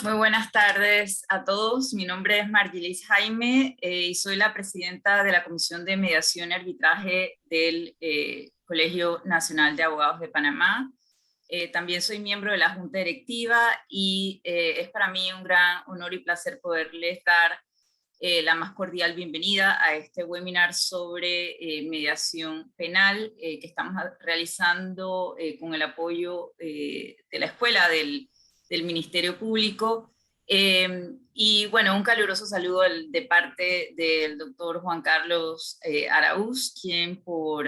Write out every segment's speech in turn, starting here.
Muy buenas tardes a todos. Mi nombre es Margilis Jaime y soy la presidenta de la Comisión de Mediación y Arbitraje del Colegio Nacional de Abogados de Panamá. También soy miembro de la Junta Directiva y es para mí un gran honor y placer poderles dar la más cordial bienvenida a este webinar sobre mediación penal que estamos realizando con el apoyo de la Escuela del Ministerio Público. Y bueno, un caluroso saludo de parte del doctor Juan Carlos Araúz, quien por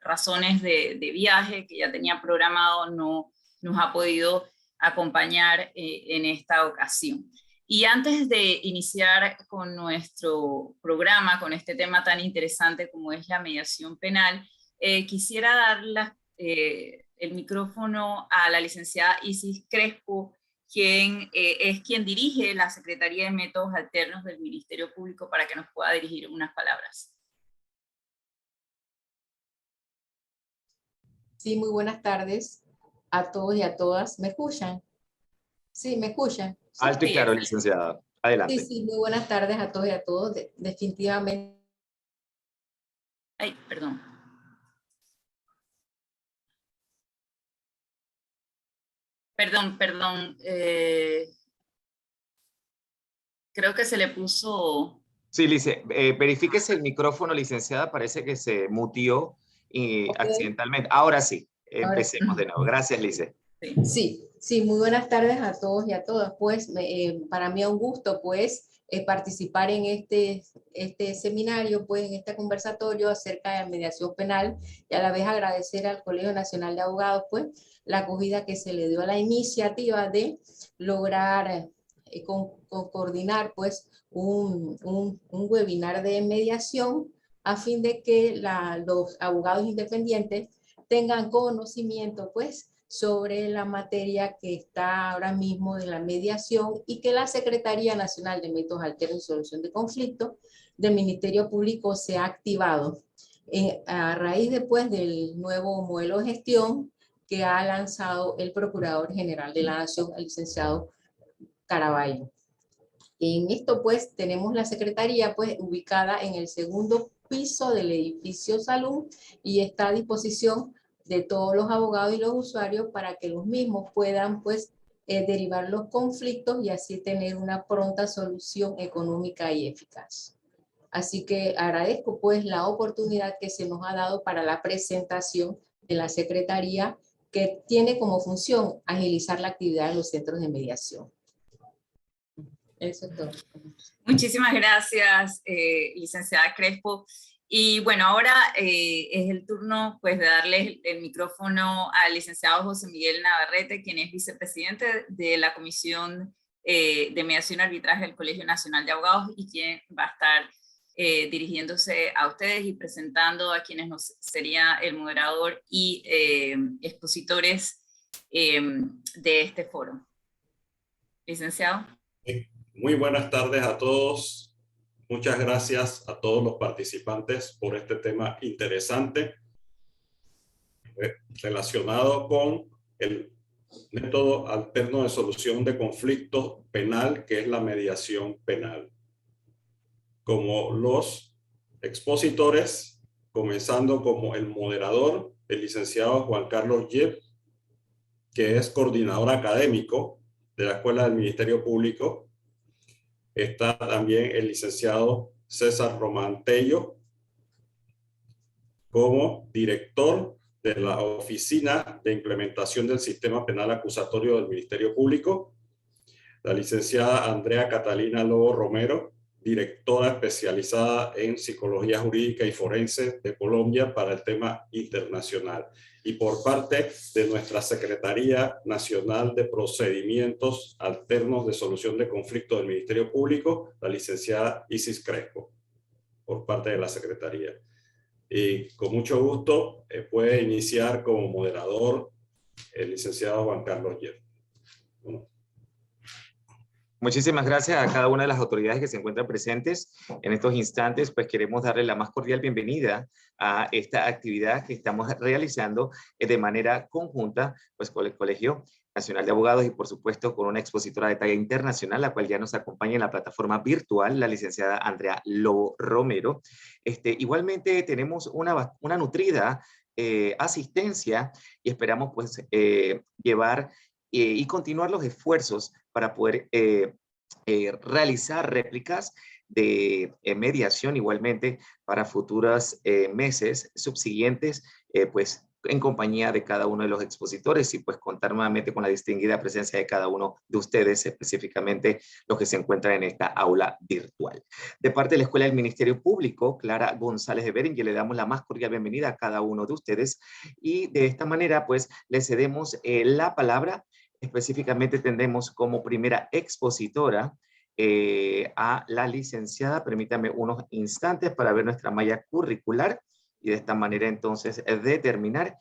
razones de viaje que ya tenía programado no nos ha podido acompañar en esta ocasión. Y antes de iniciar con nuestro programa, con este tema tan interesante como es la mediación penal, quisiera dar el micrófono a la licenciada Isis Crespo, quien es quien dirige la Secretaría de Métodos Alternos del Ministerio Público, para que nos pueda dirigir unas palabras. Sí, muy buenas tardes a todos y a todas. ¿Me escuchan? Sí, ¿me escuchan? Alto y claro, licenciada. Adelante. Sí, muy buenas tardes a todos y a todos. Definitivamente. Ay, perdón. Perdón. Creo que se le puso... Sí, Lice, verifíquese el micrófono, licenciada. Parece que se mutió accidentalmente. Ahora sí, empecemos de nuevo. Gracias, Lice. Sí, muy buenas tardes a todos y a todas. Pues para mí es un gusto participar en este seminario, pues en este conversatorio acerca de mediación penal, y a la vez agradecer al Colegio Nacional de Abogados pues la acogida que se le dio a la iniciativa de lograr coordinar pues un webinar de mediación a fin de que los abogados independientes tengan conocimiento pues sobre la materia que está ahora mismo de la mediación, y que la Secretaría Nacional de Métodos Alternos y Solución de Conflictos del Ministerio Público se ha activado a raíz después del nuevo modelo de gestión que ha lanzado el Procurador General de la Nación, el licenciado Caraballo. En esto pues tenemos la Secretaría pues ubicada en el segundo piso del edificio Salud, y está a disposición de todos los abogados y los usuarios para que los mismos puedan pues derivar los conflictos y así tener una pronta solución económica y eficaz. Así que agradezco pues la oportunidad que se nos ha dado para la presentación de la Secretaría, que tiene como función agilizar la actividad de los centros de mediación. Eso es todo. Muchísimas gracias, licenciada Crespo. Y bueno, ahora es el turno pues, de darle el micrófono al licenciado José Miguel Navarrete, quien es vicepresidente de la Comisión de Mediación y Arbitraje del Colegio Nacional de Abogados, y quien va a estar dirigiéndose a ustedes y presentando a quienes sería el moderador y expositores de este foro. Licenciado. Muy buenas tardes a todos. Muchas gracias a todos los participantes por este tema interesante relacionado con el método alterno de solución de conflictos penal, que es la mediación penal. Como los expositores, comenzando como el moderador, el licenciado Juan Carlos Yep, que es coordinador académico de la Escuela del Ministerio Público. Está también el licenciado César Román Tello como director de la Oficina de Implementación del Sistema Penal Acusatorio del Ministerio Público. La licenciada Andrea Catalina Lobo Romero, directora especializada en Psicología Jurídica y Forense de Colombia para el tema internacional. Y por parte de nuestra Secretaría Nacional de Procedimientos Alternos de Solución de Conflictos del Ministerio Público, la licenciada Isis Crespo, por parte de la Secretaría. Y con mucho gusto puede iniciar como moderador el licenciado Juan Carlos Yer. Bueno. Muchísimas gracias a cada una de las autoridades que se encuentran presentes en estos instantes. Pues queremos darle la más cordial bienvenida a esta actividad que estamos realizando de manera conjunta, pues con el Colegio Nacional de Abogados y por supuesto con una expositora de talla internacional, la cual ya nos acompaña en la plataforma virtual, la licenciada Andrea Lobo Romero. Igualmente tenemos una nutrida asistencia y esperamos pues llevar y continuar los esfuerzos para poder realizar réplicas de mediación igualmente para futuros meses subsiguientes, pues en compañía de cada uno de los expositores y pues contar nuevamente con la distinguida presencia de cada uno de ustedes, específicamente los que se encuentran en esta aula virtual. De parte de la Escuela del Ministerio Público, Clara González de Berenguer, le damos la más cordial bienvenida a cada uno de ustedes y de esta manera pues le cedemos la palabra. Específicamente tendremos como primera expositora a la licenciada. Permítame unos instantes para ver nuestra malla curricular y de esta manera entonces determinar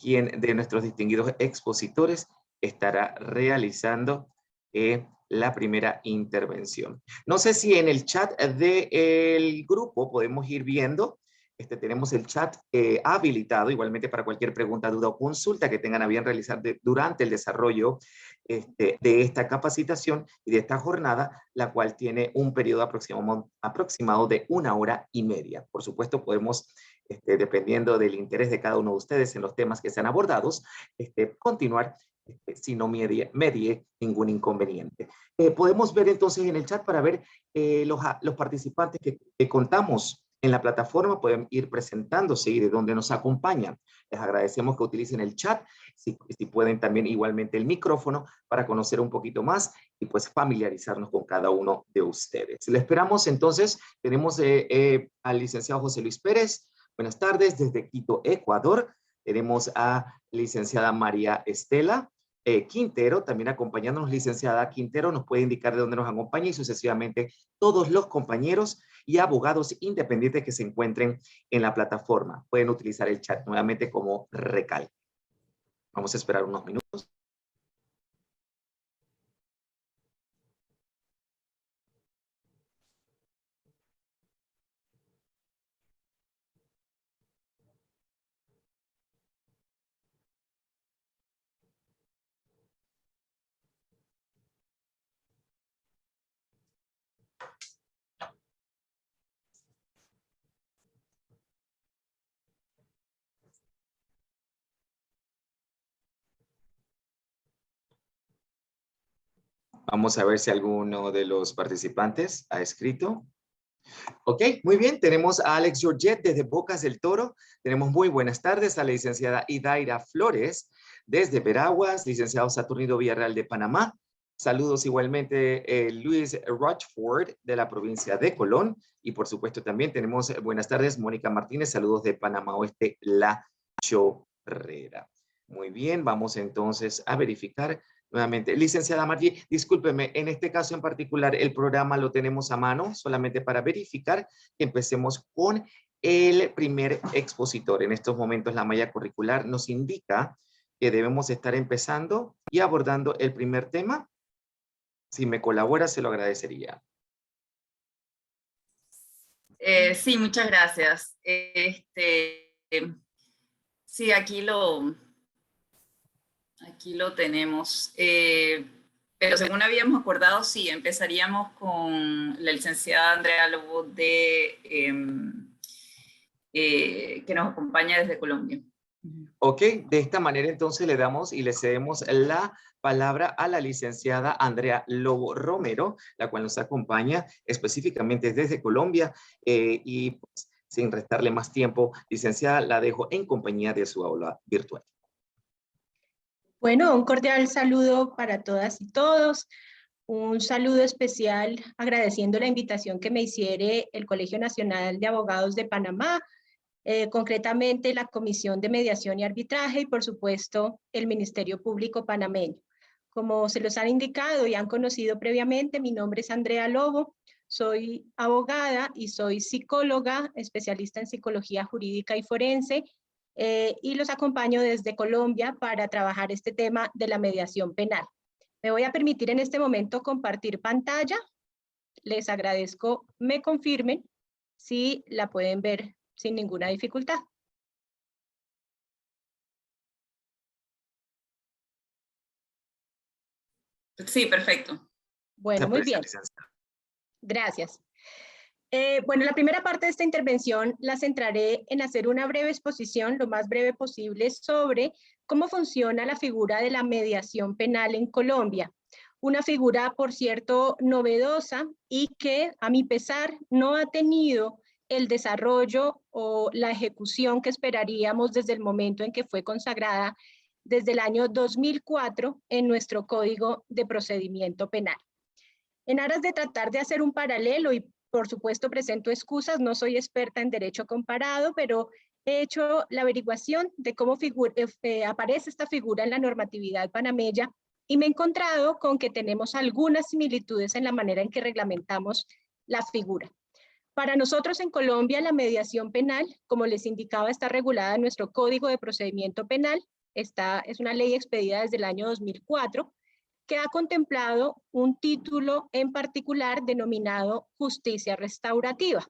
quién de nuestros distinguidos expositores estará realizando la primera intervención. No sé si en el chat del grupo podemos ir viendo. Tenemos el chat habilitado igualmente para cualquier pregunta, duda o consulta que tengan a bien realizar durante el desarrollo de esta capacitación y de esta jornada, la cual tiene un periodo aproximado de 1 hora y media. Por supuesto, podemos, dependiendo del interés de cada uno de ustedes en los temas que sean abordados, continuar si no medie ningún inconveniente. Podemos ver entonces en el chat para ver los participantes que contamos en la plataforma, pueden ir presentándose y de dónde nos acompañan. Les agradecemos que utilicen el chat, si pueden también igualmente el micrófono para conocer un poquito más y pues familiarizarnos con cada uno de ustedes. Le esperamos entonces, tenemos al licenciado José Luis Pérez. Buenas tardes, desde Quito, Ecuador. Tenemos a licenciada María Estela Quintero, también acompañándonos. Licenciada Quintero nos puede indicar de dónde nos acompaña y sucesivamente todos los compañeros y abogados independientes que se encuentren en la plataforma. Pueden utilizar el chat nuevamente como recalque. Vamos a esperar unos minutos. Vamos a ver si alguno de los participantes ha escrito. Ok, muy bien. Tenemos a Alex Georgette desde Bocas del Toro. Tenemos muy buenas tardes a la licenciada Idaira Flores desde Veraguas, licenciado Saturnino Villarreal de Panamá. Saludos igualmente Luis Rochford de la provincia de Colón. Y por supuesto también tenemos buenas tardes Mónica Martínez, saludos de Panamá Oeste, La Chorrera. Muy bien, vamos entonces a verificar nuevamente. Licenciada Margie, discúlpeme, en este caso en particular el programa lo tenemos a mano solamente para verificar que empecemos con el primer expositor. En estos momentos la malla curricular nos indica que debemos estar empezando y abordando el primer tema. Si me colabora, se lo agradecería. Sí, muchas gracias. Sí, aquí lo tenemos. Pero según habíamos acordado, sí, empezaríamos con la licenciada Andrea Lobo que nos acompaña desde Colombia. Ok, de esta manera entonces le damos y le cedemos la palabra a la licenciada Andrea Lobo Romero, la cual nos acompaña específicamente desde Colombia y pues, sin restarle más tiempo, licenciada, la dejo en compañía de su aula virtual. Bueno, un cordial saludo para todas y todos. Un saludo especial agradeciendo la invitación que me hiciere el Colegio Nacional de Abogados de Panamá, concretamente la Comisión de Mediación y Arbitraje y por supuesto el Ministerio Público Panameño. Como se los han indicado y han conocido previamente, mi nombre es Andrea Lobo, soy abogada y soy psicóloga, especialista en psicología jurídica y forense, y los acompaño desde Colombia para trabajar este tema de la mediación penal. Me voy a permitir en este momento compartir pantalla. Les agradezco me confirmen si la pueden ver sin ninguna dificultad. Sí, perfecto. Bueno, muy bien. Gracias. Bueno, la primera parte de esta intervención la centraré en hacer una breve exposición, lo más breve posible, sobre cómo funciona la figura de la mediación penal en Colombia. Una figura, por cierto, novedosa y que, a mi pesar, no ha tenido el desarrollo o la ejecución que esperaríamos desde el momento en que fue consagrada desde el año 2004 en nuestro Código de Procedimiento Penal. En aras de tratar de hacer un paralelo, y por supuesto presento excusas, no soy experta en derecho comparado, pero he hecho la averiguación de cómo aparece esta figura en la normatividad panameña y me he encontrado con que tenemos algunas similitudes en la manera en que reglamentamos la figura. Para nosotros en Colombia, la mediación penal, como les indicaba, está regulada en nuestro Código de Procedimiento Penal. Esta es una ley expedida desde el año 2004, que ha contemplado un título en particular denominado justicia restaurativa,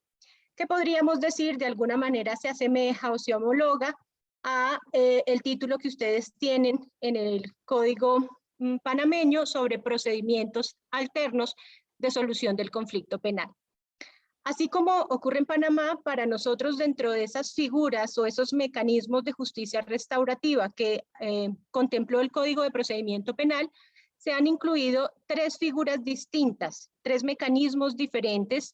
que podríamos decir de alguna manera se asemeja o se homologa a el título que ustedes tienen en el Código panameño sobre procedimientos alternos de solución del conflicto penal. Así como ocurre en Panamá, para nosotros dentro de esas figuras o esos mecanismos de justicia restaurativa que contempló el Código de Procedimiento Penal, se han incluido tres figuras distintas, tres mecanismos diferentes,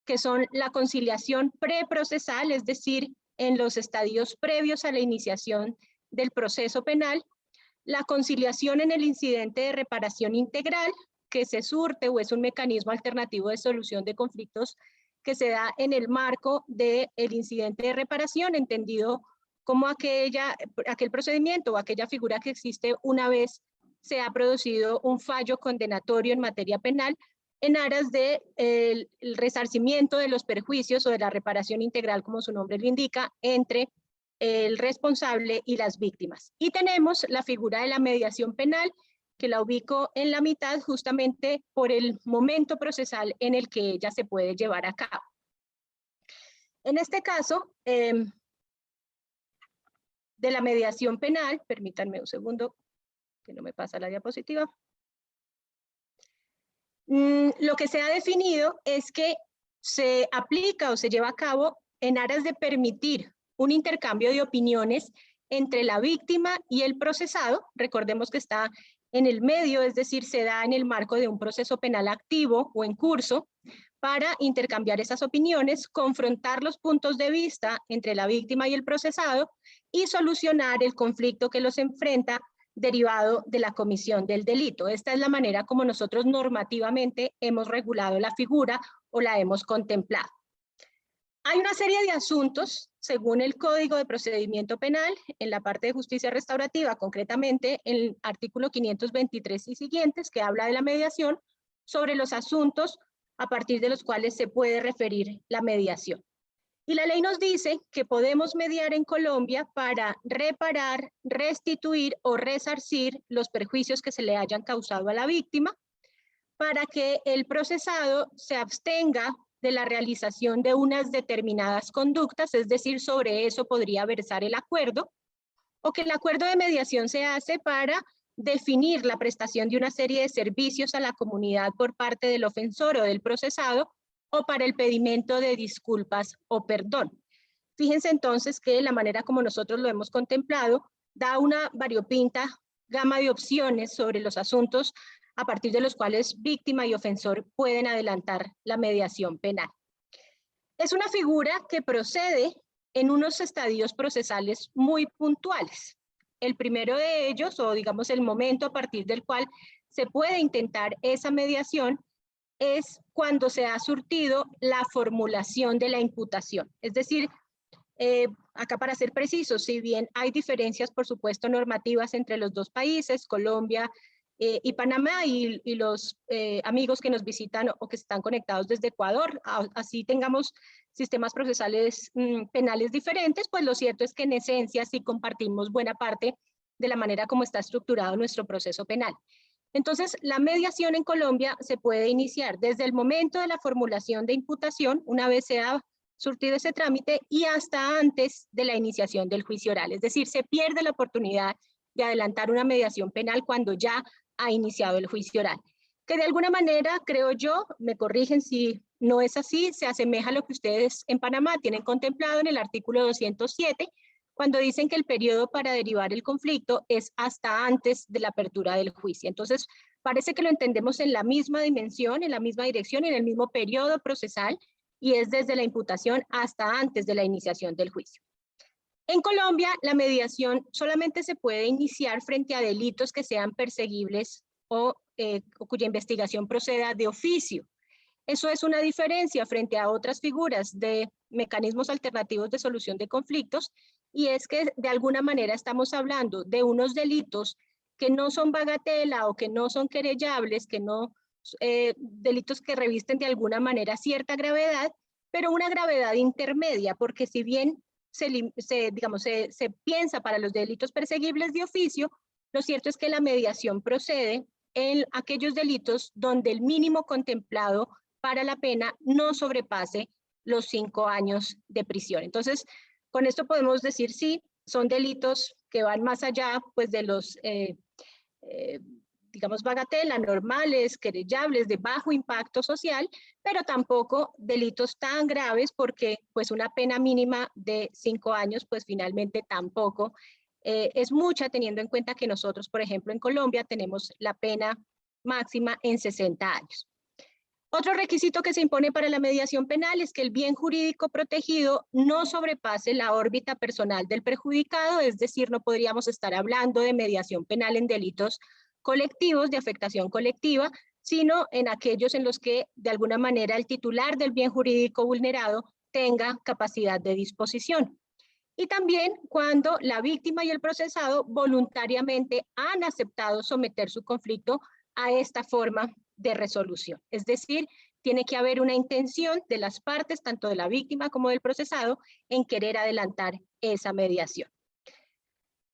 que son la conciliación preprocesal, es decir, en los estadios previos a la iniciación del proceso penal, la conciliación en el incidente de reparación integral, que se surte o es un mecanismo alternativo de solución de conflictos que se da en el marco del incidente de reparación, entendido como aquel procedimiento o aquella figura que existe una vez se ha producido un fallo condenatorio en materia penal en aras del el resarcimiento de los perjuicios o de la reparación integral, como su nombre lo indica, entre el responsable y las víctimas. Y tenemos la figura de la mediación penal, que la ubico en la mitad justamente por el momento procesal en el que ella se puede llevar a cabo. En este caso, de la mediación penal, permítanme un segundo, que no me pasa la diapositiva. Lo que se ha definido es que se aplica o se lleva a cabo en aras de permitir un intercambio de opiniones entre la víctima y el procesado. Recordemos que está en el medio, es decir, se da en el marco de un proceso penal activo o en curso, para intercambiar esas opiniones, confrontar los puntos de vista entre la víctima y el procesado y solucionar el conflicto que los enfrenta derivado de la comisión del delito. Esta es la manera como nosotros normativamente hemos regulado la figura o la hemos contemplado. Hay una serie de asuntos, según el Código de Procedimiento Penal, en la parte de justicia restaurativa, concretamente en el artículo 523 y siguientes, que habla de la mediación, sobre los asuntos a partir de los cuales se puede referir la mediación. Y la ley nos dice que podemos mediar en Colombia para reparar, restituir o resarcir los perjuicios que se le hayan causado a la víctima, para que el procesado se abstenga de la realización de unas determinadas conductas, es decir, sobre eso podría versar el acuerdo, o que el acuerdo de mediación se hace para definir la prestación de una serie de servicios a la comunidad por parte del ofensor o del procesado, o para el pedimento de disculpas o perdón. Fíjense entonces que la manera como nosotros lo hemos contemplado da una variopinta gama de opciones sobre los asuntos a partir de los cuales víctima y ofensor pueden adelantar la mediación penal. Es una figura que procede en unos estadios procesales muy puntuales. El primero de ellos, o digamos el momento a partir del cual se puede intentar esa mediación, es cuando se ha surtido la formulación de la imputación. Es decir, acá para ser precisos, si bien hay diferencias, por supuesto, normativas entre los dos países, Colombia y Panamá, y los amigos que nos visitan o que están conectados desde Ecuador, así tengamos sistemas procesales penales diferentes, pues lo cierto es que en esencia sí compartimos buena parte de la manera como está estructurado nuestro proceso penal. Entonces, la mediación en Colombia se puede iniciar desde el momento de la formulación de imputación, una vez se ha surtido ese trámite, y hasta antes de la iniciación del juicio oral. Es decir, se pierde la oportunidad de adelantar una mediación penal cuando ya ha iniciado el juicio oral. Que de alguna manera, creo yo, me corrigen si no es así, se asemeja a lo que ustedes en Panamá tienen contemplado en el artículo 207, cuando dicen que el periodo para derivar el conflicto es hasta antes de la apertura del juicio. Entonces, parece que lo entendemos en la misma dimensión, en la misma dirección, en el mismo periodo procesal, y es desde la imputación hasta antes de la iniciación del juicio. En Colombia, la mediación solamente se puede iniciar frente a delitos que sean perseguibles o cuya investigación proceda de oficio. Eso es una diferencia frente a otras figuras de mecanismos alternativos de solución de conflictos, y es que de alguna manera estamos hablando de unos delitos que no son bagatela o que no son querellables, que no delitos que revisten de alguna manera cierta gravedad, pero una gravedad intermedia, porque si bien se piensa para los delitos perseguibles de oficio, lo cierto es que la mediación procede en aquellos delitos donde el mínimo contemplado para la pena no sobrepase los 5 años de prisión. Entonces, con esto podemos decir sí, son delitos que van más allá pues, de los, digamos, bagatela, normales, querellables, de bajo impacto social, pero tampoco delitos tan graves porque pues, una pena mínima de 5 años, pues finalmente tampoco es mucha, teniendo en cuenta que nosotros, por ejemplo, en Colombia tenemos la pena máxima en 60 años. Otro requisito que se impone para la mediación penal es que el bien jurídico protegido no sobrepase la órbita personal del perjudicado, es decir, no podríamos estar hablando de mediación penal en delitos colectivos de afectación colectiva, sino en aquellos en los que de alguna manera el titular del bien jurídico vulnerado tenga capacidad de disposición. Y también cuando la víctima y el procesado voluntariamente han aceptado someter su conflicto a esta forma de resolución. Es decir, tiene que haber una intención de las partes, tanto de la víctima como del procesado, en querer adelantar esa mediación.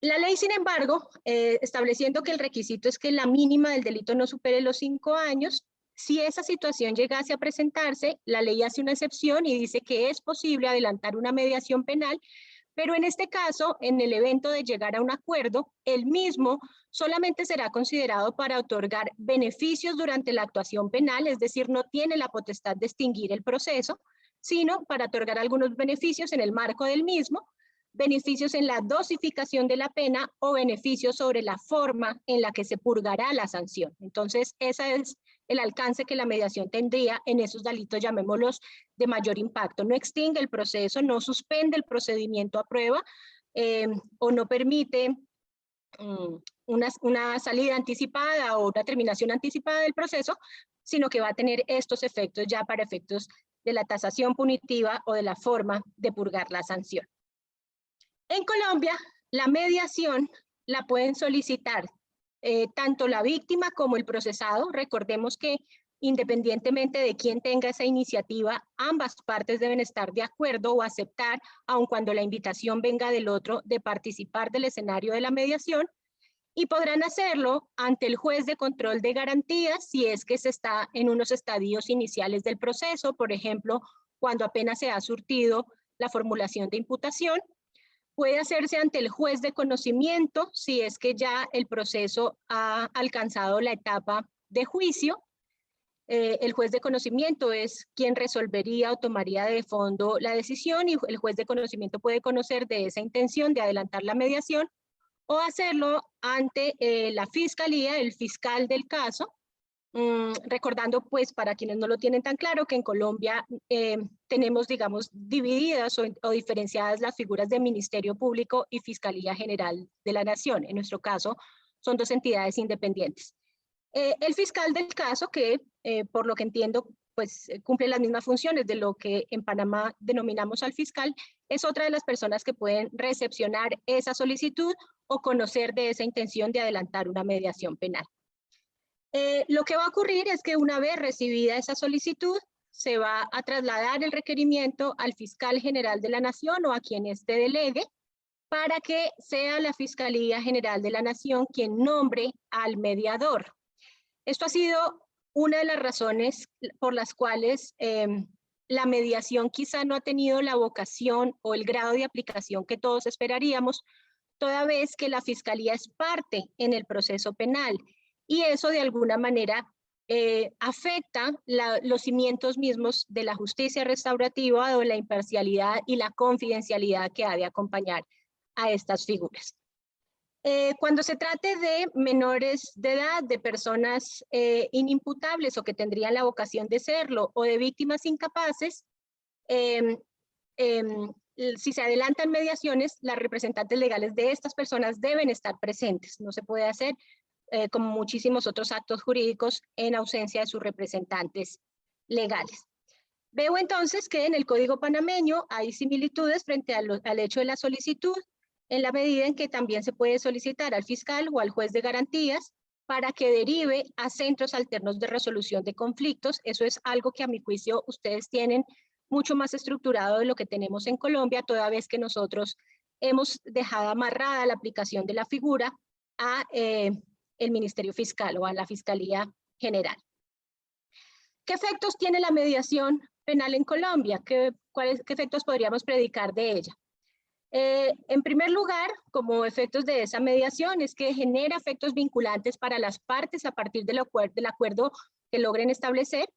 La ley, sin embargo, estableciendo que el requisito es que la mínima del delito no supere los 5 años, si esa situación llegase a presentarse, la ley hace una excepción y dice que es posible adelantar una mediación penal, pero en este caso, en el evento de llegar a un acuerdo, el mismo solamente será considerado para otorgar beneficios durante la actuación penal, es decir, no tiene la potestad de extinguir el proceso, sino para otorgar algunos beneficios en el marco del mismo, beneficios en la dosificación de la pena o beneficios sobre la forma en la que se purgará la sanción. Entonces, ese es el alcance que la mediación tendría en esos delitos, llamémoslos, de mayor impacto. No extingue el proceso, no suspende el procedimiento a prueba o no permite una salida anticipada o una terminación anticipada del proceso, sino que va a tener estos efectos ya para efectos de la tasación punitiva o de la forma de purgar la sanción. En Colombia, la mediación la pueden solicitar tanto la víctima como el procesado. Recordemos que independientemente de quién tenga esa iniciativa, ambas partes deben estar de acuerdo o aceptar, aun cuando la invitación venga del otro, de participar del escenario de la mediación, y podrán hacerlo ante el juez de control de garantías si es que se está en unos estadios iniciales del proceso, por ejemplo, cuando apenas se ha surtido la formulación de imputación. Puede hacerse ante el juez de conocimiento si es que ya el proceso ha alcanzado la etapa de juicio. El juez de conocimiento es quien resolvería o tomaría de fondo la decisión, y el juez de conocimiento puede conocer de esa intención de adelantar la mediación o hacerlo ante la fiscalía, el fiscal del caso. Recordando, pues, para quienes no lo tienen tan claro, que en Colombia tenemos, digamos, divididas o diferenciadas las figuras de Ministerio Público y Fiscalía General de la Nación. En nuestro caso, son dos entidades independientes. El fiscal del caso, que por lo que entiendo, pues cumple las mismas funciones de lo que en Panamá denominamos al fiscal, es otra de las personas que pueden recepcionar esa solicitud o conocer de esa intención de adelantar una mediación penal. Lo que va a ocurrir es que una vez recibida esa solicitud, se va a trasladar el requerimiento al fiscal general de la Nación o a quien éste delegue, para que sea la Fiscalía General de la Nación quien nombre al mediador. Esto ha sido una de las razones por las cuales la mediación quizá no ha tenido la vocación o el grado de aplicación que todos esperaríamos, toda vez que la Fiscalía es parte en el proceso penal y eso de alguna manera afecta los cimientos mismos de la justicia restaurativa o la imparcialidad y la confidencialidad que ha de acompañar a estas figuras. Cuando se trate de menores de edad, de personas inimputables o que tendrían la vocación de serlo, o de víctimas incapaces, si se adelantan mediaciones, las representantes legales de estas personas deben estar presentes. No se puede hacer como muchísimos otros actos jurídicos en ausencia de sus representantes legales. Veo entonces que en el Código panameño hay similitudes frente al hecho de la solicitud, en la medida en que también se puede solicitar al fiscal o al juez de garantías para que derive a centros alternos de resolución de conflictos. Eso es algo que a mi juicio ustedes tienen mucho más estructurado de lo que tenemos en Colombia, toda vez que nosotros hemos dejado amarrada la aplicación de la figura a el Ministerio Fiscal o a la Fiscalía General. ¿Qué efectos tiene la mediación penal en Colombia? ¿Qué efectos podríamos predicar de ella? En primer lugar, como efectos de esa mediación, es que genera efectos vinculantes para las partes a partir del acuerdo que logren establecer.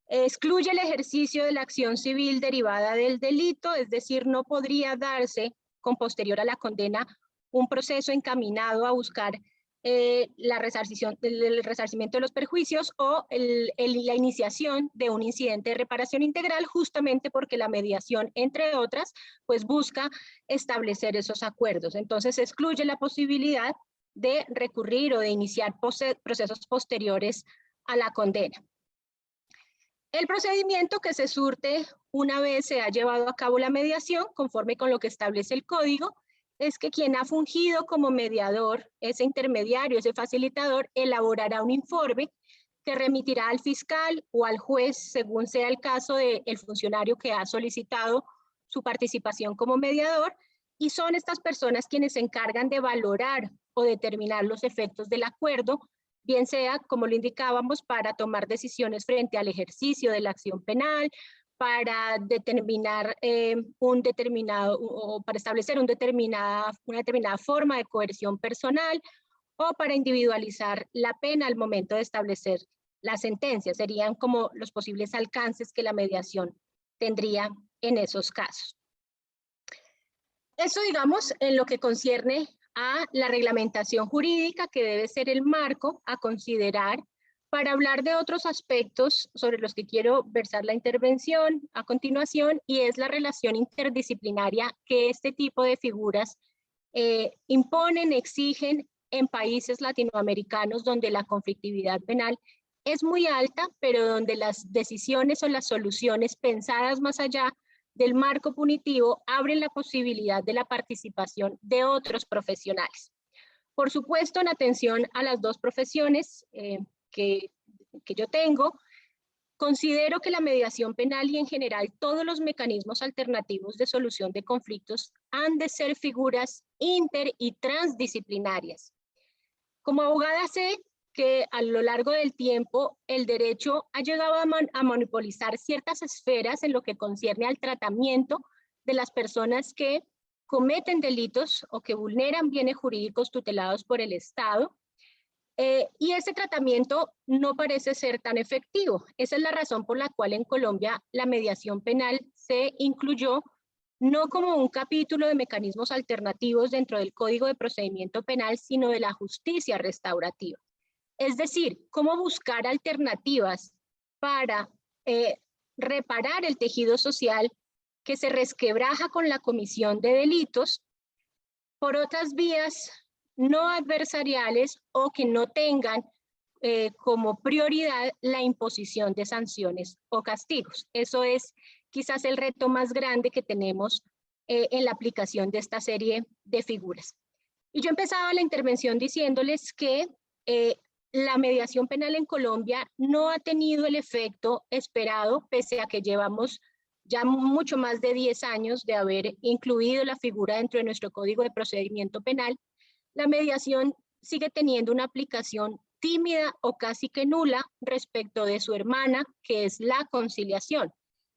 Excluye el ejercicio de la acción civil derivada del delito, es decir, no podría darse con posterior a la condena un proceso encaminado a buscar el resarcimiento de los perjuicios o la iniciación de un incidente de reparación integral, justamente porque la mediación, entre otras, pues busca establecer esos acuerdos. Entonces excluye la posibilidad de recurrir o de iniciar procesos posteriores a la condena. El procedimiento que se surte una vez se ha llevado a cabo la mediación, conforme con lo que establece el código, es que quien ha fungido como mediador, ese intermediario, ese facilitador, elaborará un informe que remitirá al fiscal o al juez, según sea el caso del funcionario que ha solicitado su participación como mediador, y son estas personas quienes se encargan de valorar o determinar los efectos del acuerdo, bien sea, como lo indicábamos, para tomar decisiones frente al ejercicio de la acción penal, para determinar para establecer una determinada forma de coerción personal o para individualizar la pena al momento de establecer la sentencia. Serían como los posibles alcances que la mediación tendría en esos casos. Eso, digamos, en lo que concierne a la reglamentación jurídica, que debe ser el marco a considerar para hablar de otros aspectos sobre los que quiero versar la intervención a continuación, y es la relación interdisciplinaria que este tipo de figuras imponen, exigen en países latinoamericanos donde la conflictividad penal es muy alta, pero donde las decisiones o las soluciones pensadas más allá del marco punitivo abren la posibilidad de la participación de otros profesionales. Por supuesto, en atención a las dos profesiones que yo tengo, considero que la mediación penal y en general todos los mecanismos alternativos de solución de conflictos han de ser figuras inter y transdisciplinarias. Como abogada sé que a lo largo del tiempo el derecho ha llegado a monopolizar ciertas esferas en lo que concierne al tratamiento de las personas que cometen delitos o que vulneran bienes jurídicos tutelados por el Estado, y ese tratamiento no parece ser tan efectivo. Esa es la razón por la cual en Colombia la mediación penal se incluyó no como un capítulo de mecanismos alternativos dentro del Código de Procedimiento Penal, sino de la justicia restaurativa. Es decir, cómo buscar alternativas para reparar el tejido social que se resquebraja con la comisión de delitos por otras vías no adversariales o que no tengan como prioridad la imposición de sanciones o castigos. Eso es quizás el reto más grande que tenemos en la aplicación de esta serie de figuras. Y yo empezaba la intervención diciéndoles que la mediación penal en Colombia no ha tenido el efecto esperado, pese a que llevamos ya mucho más de 10 años de haber incluido la figura dentro de nuestro Código de Procedimiento Penal. La mediación sigue teniendo una aplicación tímida o casi que nula respecto de su hermana, que es la conciliación.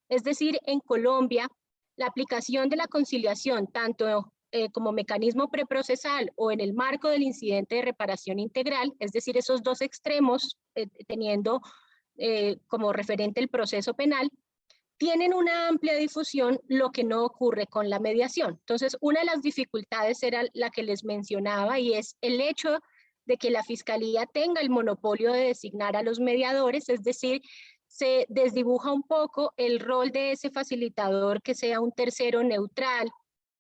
Es decir, en Colombia, la aplicación de la conciliación, tanto como mecanismo preprocesal o en el marco del incidente de reparación integral, es decir, esos dos extremos teniendo como referente el proceso penal, tienen una amplia difusión, lo que no ocurre con la mediación. Entonces, una de las dificultades era la que les mencionaba, y es el hecho de que la Fiscalía tenga el monopolio de designar a los mediadores, es decir, se desdibuja un poco el rol de ese facilitador, que sea un tercero neutral,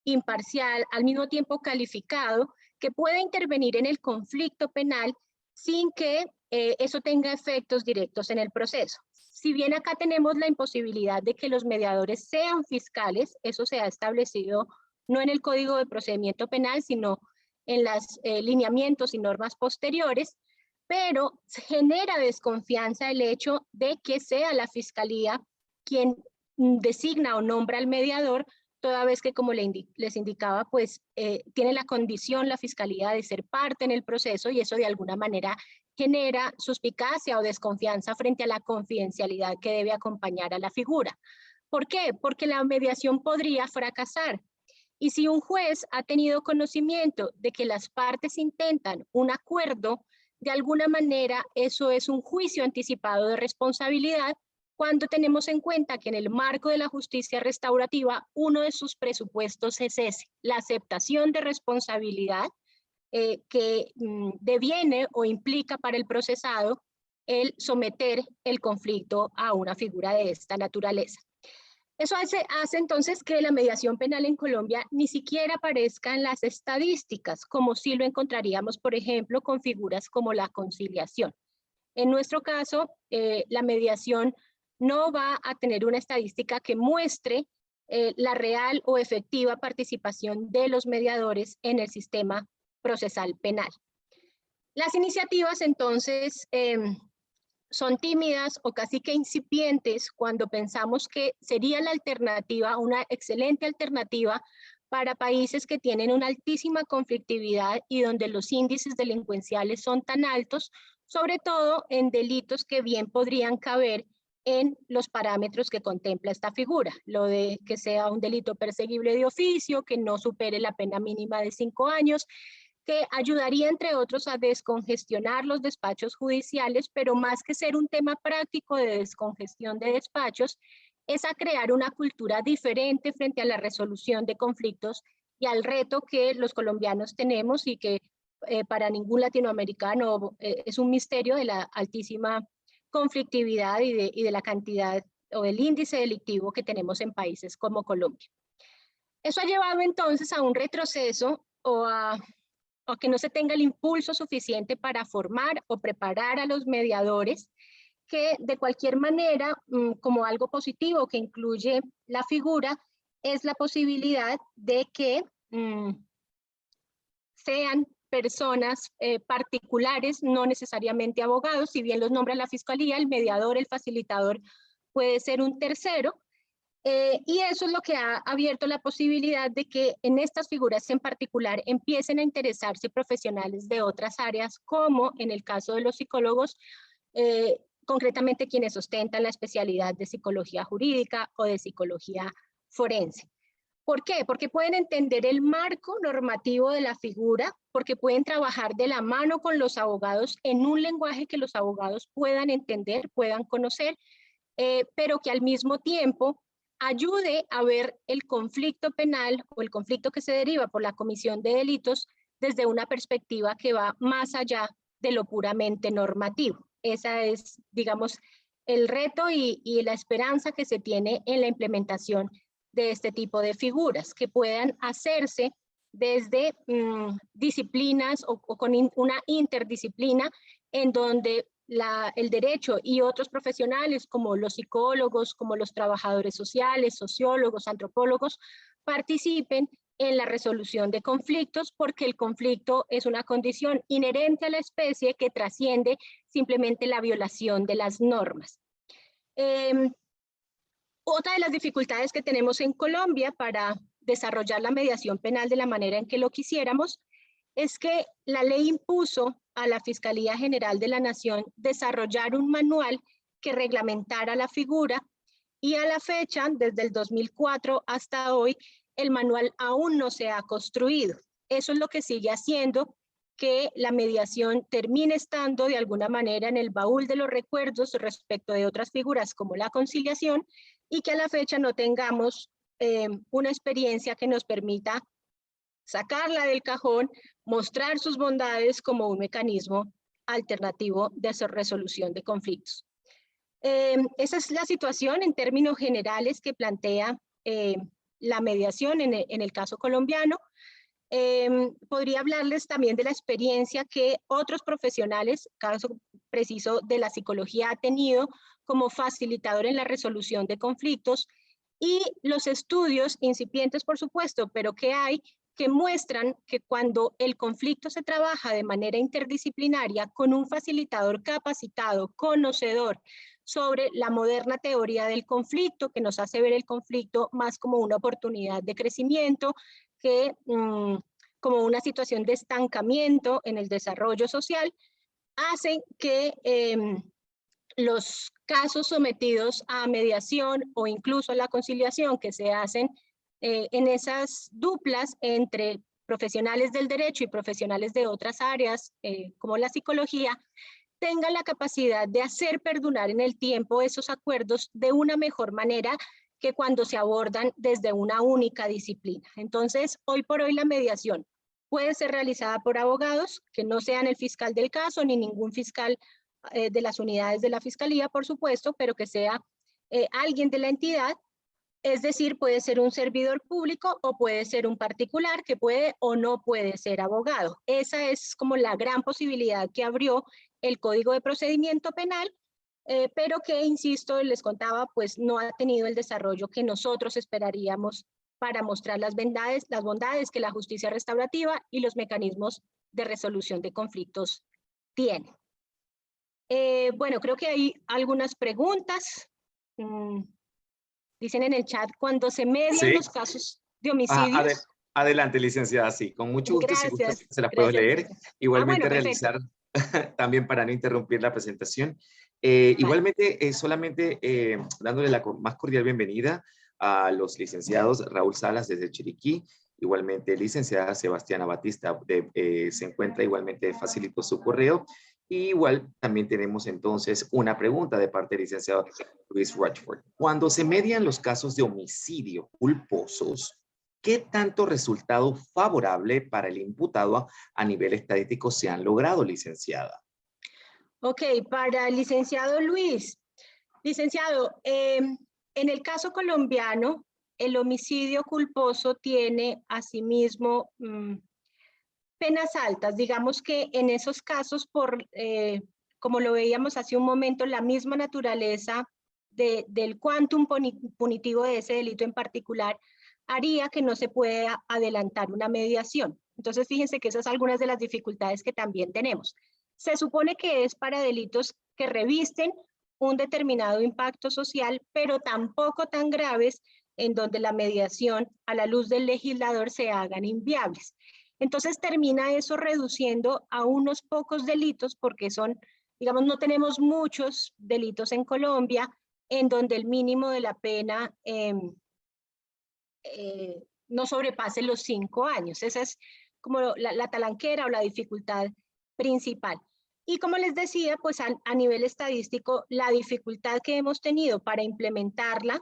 imparcial, al mismo tiempo calificado, que pueda intervenir en el conflicto penal sin que eso tenga efectos directos en el proceso. Si bien acá tenemos la imposibilidad de que los mediadores sean fiscales, eso se ha establecido no en el Código de Procedimiento Penal, sino en los lineamientos y normas posteriores, pero genera desconfianza el hecho de que sea la Fiscalía quien designa o nombra al mediador, toda vez que, como les indicaba, pues tiene la condición la Fiscalía de ser parte en el proceso, y eso de alguna manera genera suspicacia o desconfianza frente a la confidencialidad que debe acompañar a la figura. ¿Por qué? Porque la mediación podría fracasar. Y si un juez ha tenido conocimiento de que las partes intentan un acuerdo, de alguna manera eso es un juicio anticipado de responsabilidad, cuando tenemos en cuenta que en el marco de la justicia restaurativa, uno de sus presupuestos es ese, la aceptación de responsabilidad que deviene o implica para el procesado el someter el conflicto a una figura de esta naturaleza. Eso hace entonces que la mediación penal en Colombia ni siquiera aparezca en las estadísticas, como si lo encontraríamos, por ejemplo, con figuras como la conciliación. En nuestro caso, la mediación no va a tener una estadística que muestre la real o efectiva participación de los mediadores en el sistema procesal penal. Las iniciativas entonces son tímidas o casi que incipientes cuando pensamos que sería la alternativa, una excelente alternativa para países que tienen una altísima conflictividad y donde los índices delincuenciales son tan altos, sobre todo en delitos que bien podrían caber en los parámetros que contempla esta figura, lo de que sea un delito perseguible de oficio, que no supere la pena mínima de 5 años, que ayudaría, entre otros, a descongestionar los despachos judiciales, pero más que ser un tema práctico de descongestión de despachos, es a crear una cultura diferente frente a la resolución de conflictos y al reto que los colombianos tenemos y que para ningún latinoamericano es un misterio de la altísima conflictividad y de la cantidad o del índice delictivo que tenemos en países como Colombia. Eso ha llevado entonces a un retroceso o que no se tenga el impulso suficiente para formar o preparar a los mediadores, que de cualquier manera, como algo positivo que incluye la figura, es la posibilidad de que sean personas particulares, no necesariamente abogados. Si bien los nombra la Fiscalía, el mediador, el facilitador puede ser un tercero, y eso es lo que ha abierto la posibilidad de que en estas figuras en particular empiecen a interesarse profesionales de otras áreas, como en el caso de los psicólogos, concretamente quienes ostentan la especialidad de psicología jurídica o de psicología forense. ¿Por qué? Porque pueden entender el marco normativo de la figura, porque pueden trabajar de la mano con los abogados en un lenguaje que los abogados puedan entender, puedan conocer, pero que al mismo tiempo ayude a ver el conflicto penal o el conflicto que se deriva por la comisión de delitos desde una perspectiva que va más allá de lo puramente normativo. Esa es, digamos, el reto y la esperanza que se tiene en la implementación de este tipo de figuras, que puedan hacerse desde disciplinas o con una interdisciplina en donde el derecho y otros profesionales como los psicólogos, como los trabajadores sociales, sociólogos, antropólogos, participen en la resolución de conflictos, porque el conflicto es una condición inherente a la especie que trasciende simplemente la violación de las normas. Otra de las dificultades que tenemos en Colombia para desarrollar la mediación penal de la manera en que lo quisiéramos es que la ley impuso a la Fiscalía General de la Nación desarrollar un manual que reglamentara la figura, y a la fecha, desde el 2004 hasta hoy, el manual aún no se ha construido. Eso es lo que sigue haciendo que la mediación termine estando de alguna manera en el baúl de los recuerdos respecto de otras figuras como la conciliación, y que a la fecha no tengamos una experiencia que nos permita sacarla del cajón, mostrar sus bondades como un mecanismo alternativo de resolución de conflictos. Esa es la situación en términos generales que plantea la mediación en el caso colombiano. Podría hablarles también de la experiencia que otros profesionales, caso preciso de la psicología, ha tenido como facilitador en la resolución de conflictos, y los estudios incipientes, por supuesto, pero que hay, que muestran que cuando el conflicto se trabaja de manera interdisciplinaria con un facilitador capacitado, conocedor sobre la moderna teoría del conflicto, que nos hace ver el conflicto más como una oportunidad de crecimiento que como una situación de estancamiento en el desarrollo social, hacen que los casos sometidos a mediación o incluso a la conciliación que se hacen en esas duplas entre profesionales del derecho y profesionales de otras áreas como la psicología, tengan la capacidad de hacer perdurar en el tiempo esos acuerdos de una mejor manera que cuando se abordan desde una única disciplina. Entonces, hoy por hoy la mediación puede ser realizada por abogados que no sean el fiscal del caso ni ningún fiscal de las unidades de la fiscalía, por supuesto, pero que sea alguien de la entidad. Es decir, puede ser un servidor público o puede ser un particular que puede o no puede ser abogado. Esa es como la gran posibilidad que abrió el Código de Procedimiento Penal, pero que, insisto, les contaba, pues no ha tenido el desarrollo que nosotros esperaríamos para mostrar las bondades que la justicia restaurativa y los mecanismos de resolución de conflictos tienen. Bueno, creo que hay algunas preguntas. Dicen en el chat, cuando se median los casos de homicidios. Adelante, licenciada, sí, con mucho gusto. Gracias, si gusta, se las puedo leer. Igualmente bueno, realizar, también para no interrumpir la presentación. Vale. Igualmente, solamente dándole la más cordial bienvenida a los licenciados Raúl Salas desde Chiriquí, igualmente licenciada Sebastiana Batista, se encuentra igualmente, facilitó su correo. Y igual también tenemos entonces una pregunta de parte del licenciado Luis Rochford. Cuando se median los casos de homicidio culposos, ¿qué tanto resultado favorable para el imputado a nivel estadístico se han logrado, licenciada? Ok, para el licenciado Luis. Licenciado, en el caso colombiano, el homicidio culposo tiene asimismo penas altas. Digamos que en esos casos, como lo veíamos hace un momento, la misma naturaleza del quantum punitivo de ese delito en particular haría que no se pueda adelantar una mediación. Entonces, fíjense que esas son algunas de las dificultades que también tenemos. Se supone que es para delitos que revisten un determinado impacto social, pero tampoco tan graves en donde la mediación a la luz del legislador se hagan inviables. Entonces termina eso reduciendo a unos pocos delitos porque son, digamos, no tenemos muchos delitos en Colombia en donde el mínimo de la pena no sobrepase los 5 años. Esa es como la talanquera o la dificultad principal. Y como les decía, pues a nivel estadístico, la dificultad que hemos tenido para implementarla,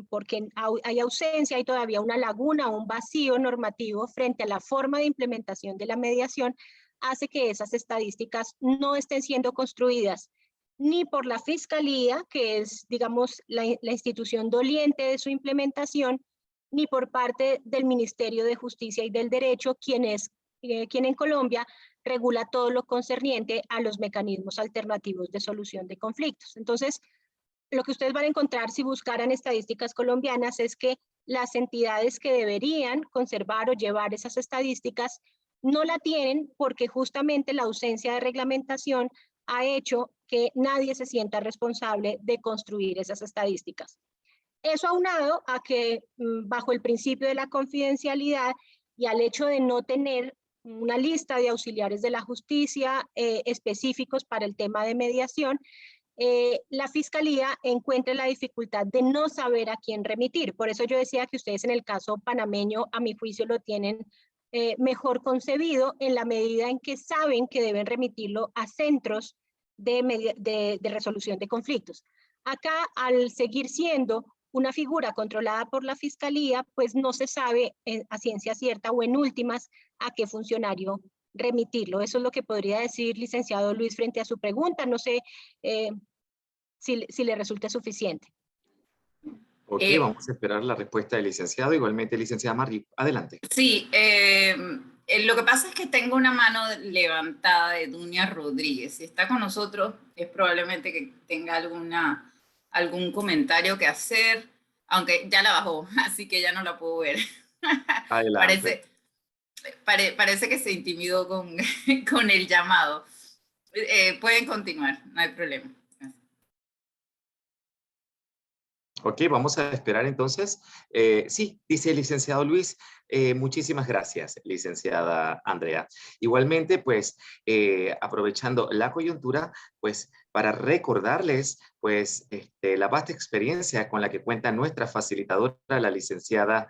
porque hay ausencia, hay todavía una laguna, un vacío normativo frente a la forma de implementación de la mediación, hace que esas estadísticas no estén siendo construidas ni por la Fiscalía, que es, digamos, la institución doliente de su implementación, ni por parte del Ministerio de Justicia y del Derecho, quien en Colombia regula todo lo concerniente a los mecanismos alternativos de solución de conflictos. Entonces, lo que ustedes van a encontrar si buscaran estadísticas colombianas es que las entidades que deberían conservar o llevar esas estadísticas no la tienen porque justamente la ausencia de reglamentación ha hecho que nadie se sienta responsable de construir esas estadísticas. Eso aunado a que bajo el principio de la confidencialidad y al hecho de no tener una lista de auxiliares de la justicia específicos para el tema de mediación, la Fiscalía encuentre la dificultad de no saber a quién remitir. Por eso yo decía que ustedes en el caso panameño, a mi juicio, lo tienen mejor concebido en la medida en que saben que deben remitirlo a centros de resolución de conflictos. Acá, al seguir siendo una figura controlada por la Fiscalía, pues no se sabe a ciencia cierta o en últimas a qué funcionario remitirlo. Eso es lo que podría decir, licenciado Luis, frente a su pregunta. No sé si le resulta suficiente. Ok, vamos a esperar la respuesta del licenciado. Igualmente, licenciada Margie, adelante. Sí, lo que pasa es que tengo una mano levantada de Dunia Rodríguez. Si está con nosotros, es probablemente que tenga algún comentario que hacer, aunque ya la bajó, así que ya no la puedo ver. Adelante. Parece que se intimidó con el llamado. Pueden continuar, no hay problema. Ok, vamos a esperar entonces. Sí, dice el licenciado Luis, muchísimas gracias, licenciada Andrea. Igualmente, pues, aprovechando la coyuntura, pues, para recordarles, pues, la vasta experiencia con la que cuenta nuestra facilitadora, la licenciada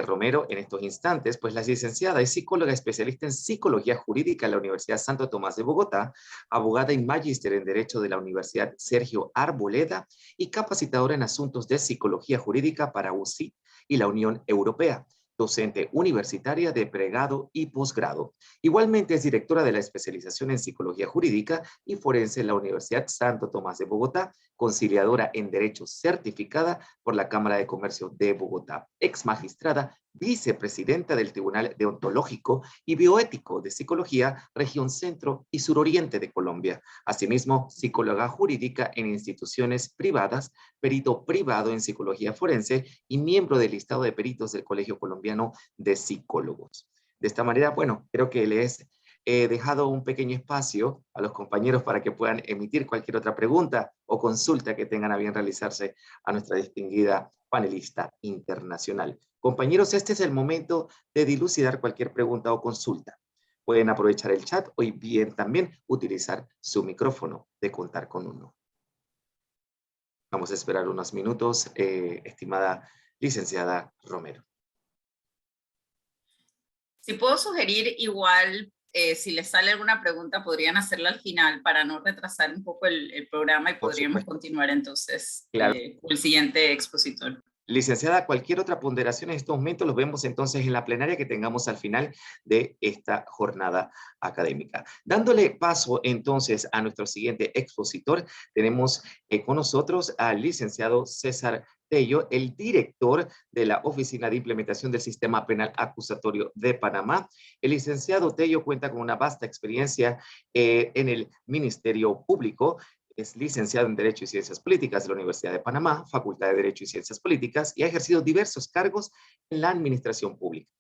Romero, en estos instantes, pues la licenciada es psicóloga especialista en psicología jurídica en la Universidad Santo Tomás de Bogotá, abogada y magíster en Derecho de la Universidad Sergio Arboleda y capacitadora en asuntos de psicología jurídica para UCI y la Unión Europea, docente universitaria de pregrado y posgrado. Igualmente es directora de la especialización en psicología jurídica y forense en la Universidad Santo Tomás de Bogotá, conciliadora en Derecho certificada por la Cámara de Comercio de Bogotá, ex magistrada, vicepresidenta del Tribunal Deontológico y Bioético de Psicología, Región Centro y Suroriente de Colombia. Asimismo, psicóloga jurídica en instituciones privadas, perito privado en psicología forense y miembro del listado de peritos del Colegio Colombiano de Psicólogos. De esta manera, bueno, creo que les he dejado un pequeño espacio a los compañeros para que puedan emitir cualquier otra pregunta o consulta que tengan a bien realizarse a nuestra distinguida panelista internacional. Compañeros, este es el momento de dilucidar cualquier pregunta o consulta. Pueden aprovechar el chat o bien también utilizar su micrófono de contar con uno. Vamos a esperar unos minutos, estimada licenciada Romero. Si puedo sugerir, igual, si les sale alguna pregunta, podrían hacerla al final para no retrasar un poco el programa y podríamos continuar entonces claro. Con el siguiente expositor. Licenciada, cualquier otra ponderación en estos momentos los vemos entonces en la plenaria que tengamos al final de esta jornada académica. Dándole paso entonces a nuestro siguiente expositor, tenemos con nosotros al licenciado César Tello, el director de la Oficina de Implementación del Sistema Penal Acusatorio de Panamá. El licenciado Tello cuenta con una vasta experiencia en el Ministerio Público. Es licenciado en Derecho y Ciencias Políticas de la Universidad de Panamá, Facultad de Derecho y Ciencias Políticas, y ha ejercido diversos cargos en la administración pública.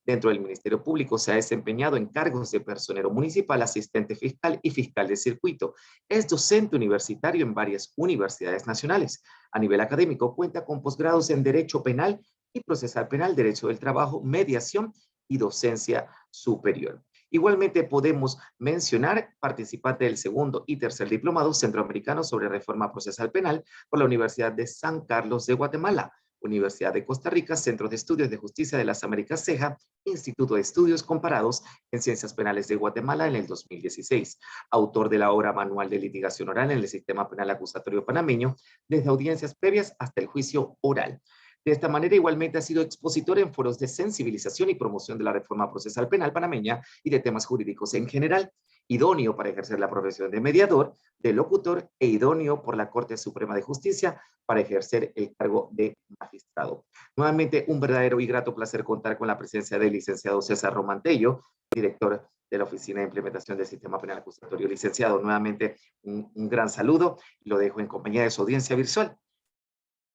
Dentro del Ministerio Público se ha desempeñado en cargos de personero municipal, asistente fiscal y fiscal de circuito. Es docente universitario en varias universidades nacionales. A nivel académico cuenta con posgrados en Derecho Penal y Procesal Penal, Derecho del Trabajo, Mediación y Docencia Superior. Igualmente podemos mencionar participante del segundo y tercer diplomado centroamericano sobre reforma procesal penal por la Universidad de San Carlos de Guatemala, Universidad de Costa Rica, Centro de Estudios de Justicia de las Américas CEJA, Instituto de Estudios Comparados en Ciencias Penales de Guatemala en el 2016. Autor de la obra Manual de Litigación Oral en el Sistema Penal Acusatorio Panameño, desde audiencias previas hasta el juicio oral. De esta manera, igualmente ha sido expositor en foros de sensibilización y promoción de la reforma procesal penal panameña y de temas jurídicos en general, idóneo para ejercer la profesión de mediador, de locutor e idóneo por la Corte Suprema de Justicia para ejercer el cargo de magistrado. Nuevamente, un verdadero y grato placer contar con la presencia del licenciado César Román Tello, director de la Oficina de Implementación del Sistema Penal Acusatorio. Licenciado, nuevamente un gran saludo y lo dejo en compañía de su audiencia virtual.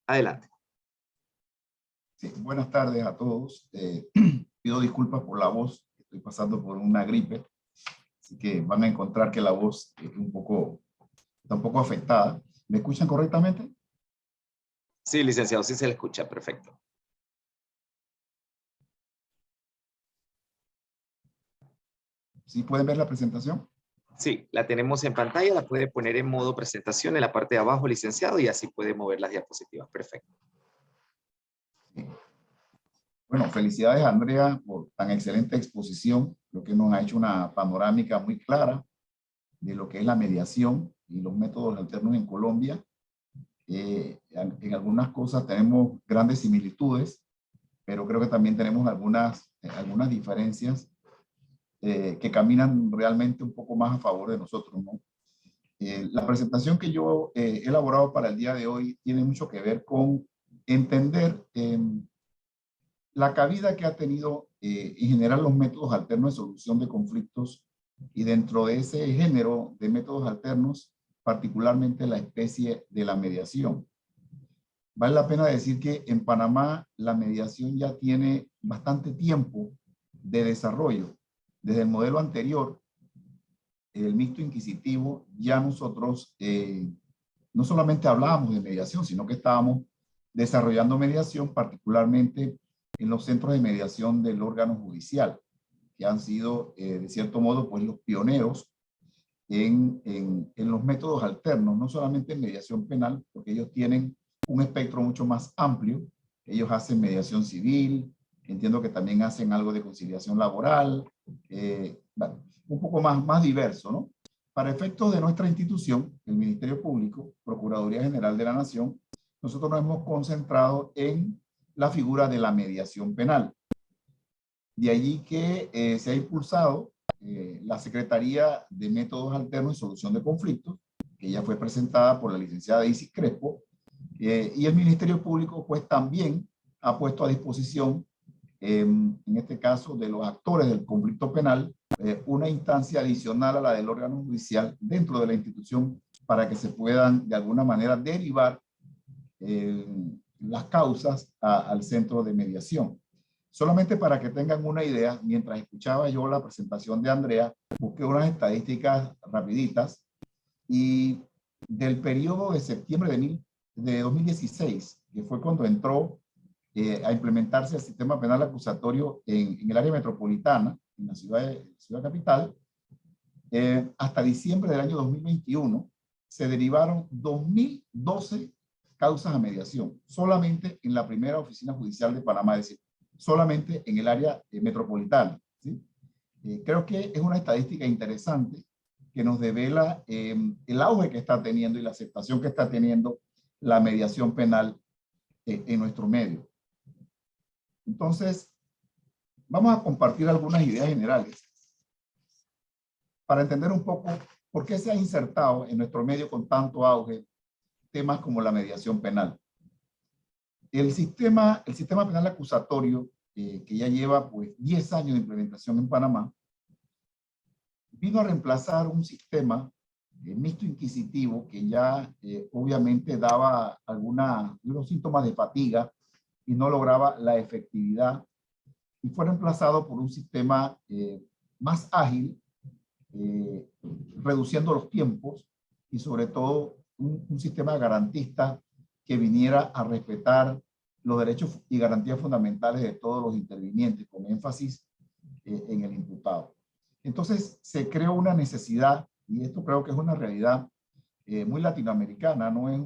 Adelante. Sí, buenas tardes a todos. Pido disculpas por la voz, estoy pasando por una gripe, así que van a encontrar que la voz está un poco afectada. ¿Me escuchan correctamente? Sí, licenciado, sí se le escucha, perfecto. ¿Sí pueden ver la presentación? Sí, la tenemos en pantalla, la puede poner en modo presentación en la parte de abajo, licenciado, y así puede mover las diapositivas. Perfecto. Sí. Bueno, felicidades, Andrea, por tan excelente exposición. Creo que nos ha hecho una panorámica muy clara de lo que es la mediación y los métodos alternos en Colombia. En algunas cosas tenemos grandes similitudes, pero creo que también tenemos algunas diferencias que caminan realmente un poco más a favor de nosotros, ¿no? La presentación que yo he elaborado para el día de hoy tiene mucho que ver con entender la cabida que ha tenido en general los métodos alternos de solución de conflictos, y dentro de ese género de métodos alternos, particularmente la especie de la mediación. Vale la pena decir que en Panamá la mediación ya tiene bastante tiempo de desarrollo. Desde el modelo anterior, el mixto inquisitivo, ya nosotros no solamente hablábamos de mediación, sino que estábamos desarrollando mediación, particularmente en los centros de mediación del órgano judicial, que han sido, de cierto modo, pues los pioneros en los métodos alternos, no solamente en mediación penal, porque ellos tienen un espectro mucho más amplio. Ellos hacen mediación civil, entiendo que también hacen algo de conciliación laboral, bueno, un poco más diverso, ¿no? Para efectos de nuestra institución, el Ministerio Público, Procuraduría General de la Nación, nosotros nos hemos concentrado en la figura de la mediación penal. De allí que se ha impulsado la Secretaría de Métodos Alternos y Solución de Conflictos, que ya fue presentada por la licenciada Isis Crespo, y el Ministerio Público pues también ha puesto a disposición, en este caso de los actores del conflicto penal, una instancia adicional a la del órgano judicial dentro de la institución para que se puedan de alguna manera derivar las causas al centro de mediación. Solamente para que tengan una idea, mientras escuchaba yo la presentación de Andrea, busqué unas estadísticas rapiditas, y del periodo de septiembre de 2016, que fue cuando entró a implementarse el sistema penal acusatorio en el área metropolitana, en la ciudad capital, hasta diciembre del año 2021, se derivaron 2.012 causas a mediación, solamente en la primera oficina judicial de Panamá, es decir, solamente en el área metropolitana, ¿sí? Creo que es una estadística interesante que nos devela el auge que está teniendo y la aceptación que está teniendo la mediación penal en nuestro medio. Entonces, vamos a compartir algunas ideas generales para entender un poco por qué se ha insertado en nuestro medio con tanto auge temas como la mediación penal. El sistema penal acusatorio, que ya lleva pues 10 años de implementación en Panamá, vino a reemplazar un sistema mixto inquisitivo que ya obviamente daba algunos síntomas de fatiga y no lograba la efectividad, y fue reemplazado por un sistema más ágil, reduciendo los tiempos, y sobre todo un sistema garantista que viniera a respetar los derechos y garantías fundamentales de todos los intervinientes, con énfasis en el imputado. Entonces se creó una necesidad, y esto creo que es una realidad muy latinoamericana, no es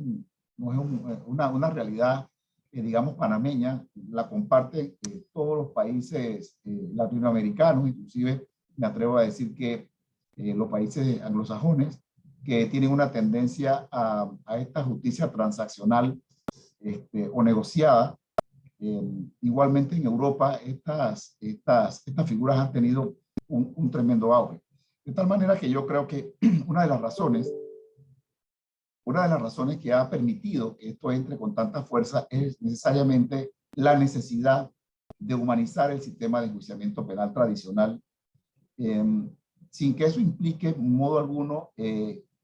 una realidad, digamos, panameña, la comparten todos los países latinoamericanos, inclusive me atrevo a decir que los países anglosajones, que tienen una tendencia a esta justicia transaccional o negociada. Igualmente en Europa estas figuras han tenido un tremendo auge. De tal manera que yo creo que una de las razones que ha permitido que esto entre con tanta fuerza es necesariamente la necesidad de humanizar el sistema de enjuiciamiento penal tradicional, sin que eso implique en modo alguno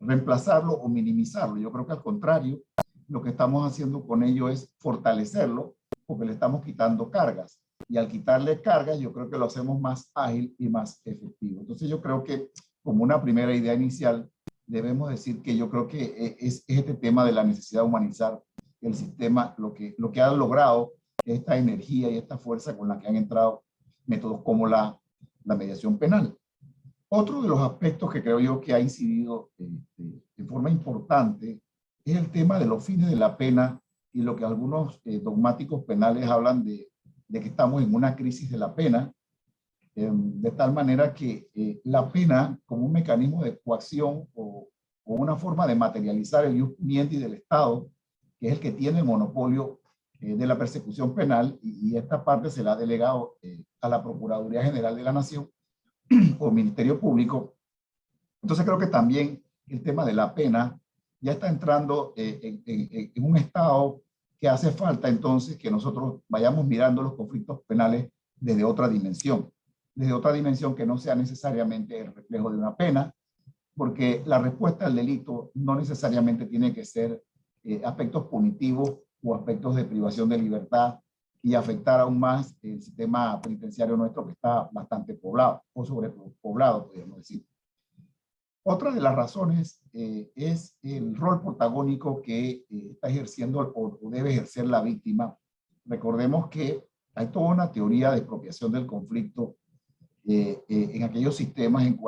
reemplazarlo o minimizarlo. Yo creo que al contrario, lo que estamos haciendo con ello es fortalecerlo, porque le estamos quitando cargas. Y al quitarle cargas, yo creo que lo hacemos más ágil y más efectivo. Entonces yo creo que, como una primera idea inicial, debemos decir que yo creo que es este tema de la necesidad de humanizar el sistema lo que ha logrado esta energía y esta fuerza con la que han entrado métodos como la mediación penal. Otro de los aspectos que creo yo que ha incidido de forma importante es el tema de los fines de la pena y lo que algunos dogmáticos penales hablan de que estamos en una crisis de la pena, de tal manera que la pena como un mecanismo de coacción o una forma de materializar el ius puniendi del Estado, que es el que tiene el monopolio de la persecución penal, y esta parte se la ha delegado a la Procuraduría General de la Nación o Ministerio Público. Entonces creo que también el tema de la pena ya está entrando en un estado que hace falta entonces que nosotros vayamos mirando los conflictos penales desde otra dimensión que no sea necesariamente el reflejo de una pena, porque la respuesta al delito no necesariamente tiene que ser aspectos punitivos o aspectos de privación de libertad y afectar aún más el sistema penitenciario nuestro, que está bastante poblado o sobrepoblado, podríamos decir. Otra de las razones es el rol protagónico que está ejerciendo o debe ejercer la víctima. Recordemos que hay toda una teoría de expropiación del conflicto en aquellos sistemas en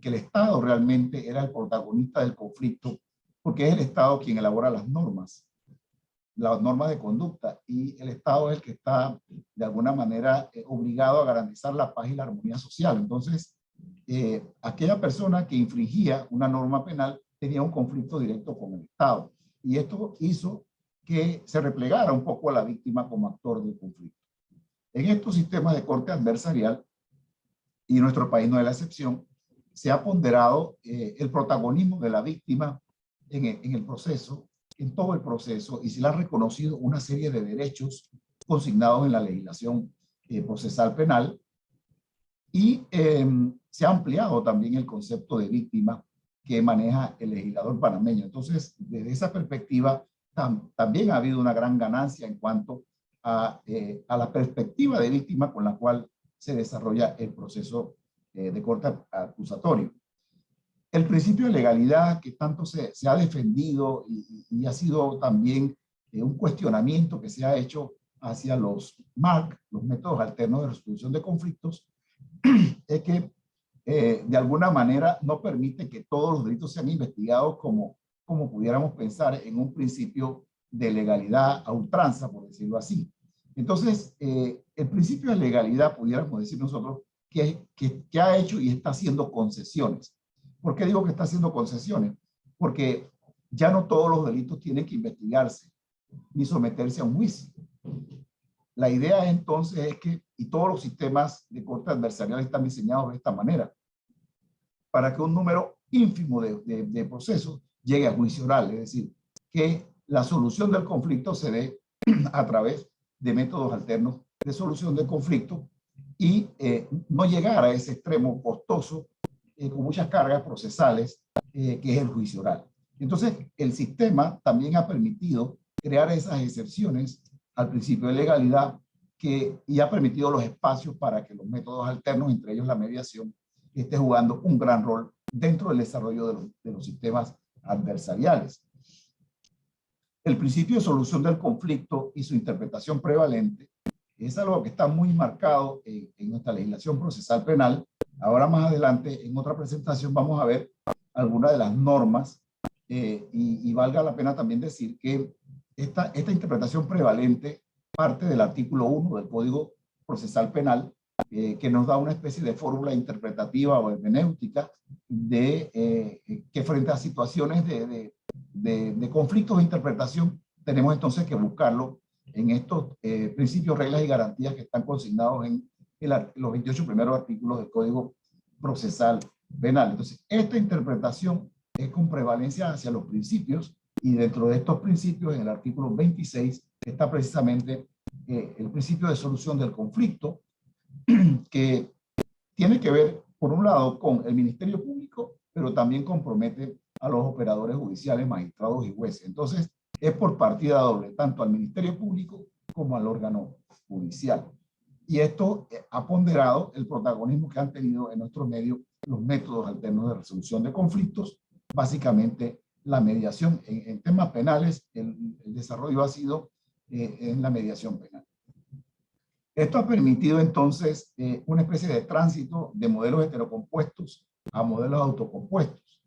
que el Estado realmente era el protagonista del conflicto, porque es el Estado quien elabora las normas de conducta, y el Estado es el que está de alguna manera obligado a garantizar la paz y la armonía social. Entonces, aquella persona que infringía una norma penal tenía un conflicto directo con el Estado, y esto hizo que se replegara un poco a la víctima como actor del conflicto. En estos sistemas de corte adversarial, y nuestro país no es la excepción, se ha ponderado el protagonismo de la víctima en el proceso, en todo el proceso, y se le ha reconocido una serie de derechos consignados en la legislación procesal penal, y se ha ampliado también el concepto de víctima que maneja el legislador panameño. Entonces, desde esa perspectiva, también ha habido una gran ganancia en cuanto a la perspectiva de víctima con la cual se desarrolla el proceso de corte acusatorio. El principio de legalidad que tanto se ha defendido y ha sido también un cuestionamiento que se ha hecho hacia los MARC, los métodos alternos de resolución de conflictos, es que de alguna manera no permite que todos los delitos sean investigados como pudiéramos pensar en un principio de legalidad a ultranza, por decirlo así. Entonces, el principio de legalidad, pudiéramos decir nosotros, que ha hecho y está haciendo concesiones. ¿Por qué digo que está haciendo concesiones? Porque ya no todos los delitos tienen que investigarse ni someterse a un juicio. La idea entonces es que, y todos los sistemas de corte adversarial están diseñados de esta manera, para que un número ínfimo de procesos llegue a juicio oral, es decir, que la solución del conflicto se dé a través de métodos alternos de solución del conflicto y no llegar a ese extremo costoso con muchas cargas procesales que es el juicio oral. Entonces, el sistema también ha permitido crear esas excepciones al principio de legalidad y ha permitido los espacios para que los métodos alternos, entre ellos la mediación, esté jugando un gran rol dentro del desarrollo de los sistemas adversariales. El principio de solución del conflicto y su interpretación prevalente es algo que está muy marcado en nuestra legislación procesal penal. Ahora más adelante, en otra presentación, vamos a ver algunas de las normas y valga la pena también decir que esta interpretación prevalente parte del artículo 1 del Código Procesal Penal, que nos da una especie de fórmula interpretativa o hermenéutica que frente a situaciones de conflictos de interpretación tenemos entonces que buscarlo en estos principios, reglas y garantías que están consignados en los 28 primeros artículos del Código Procesal Penal. Entonces, esta interpretación es con prevalencia hacia los principios, y dentro de estos principios, en el artículo 26, está precisamente el principio de solución del conflicto, que tiene que ver, por un lado, con el Ministerio Público, pero también compromete a los operadores judiciales, magistrados y jueces. Entonces, es por partida doble, tanto al Ministerio Público como al órgano judicial. Y esto ha ponderado el protagonismo que han tenido en nuestro medio los métodos alternos de resolución de conflictos, básicamente la mediación. En temas penales, el desarrollo ha sido en la mediación penal. Esto ha permitido entonces una especie de tránsito de modelos heterocompuestos a modelos autocompuestos.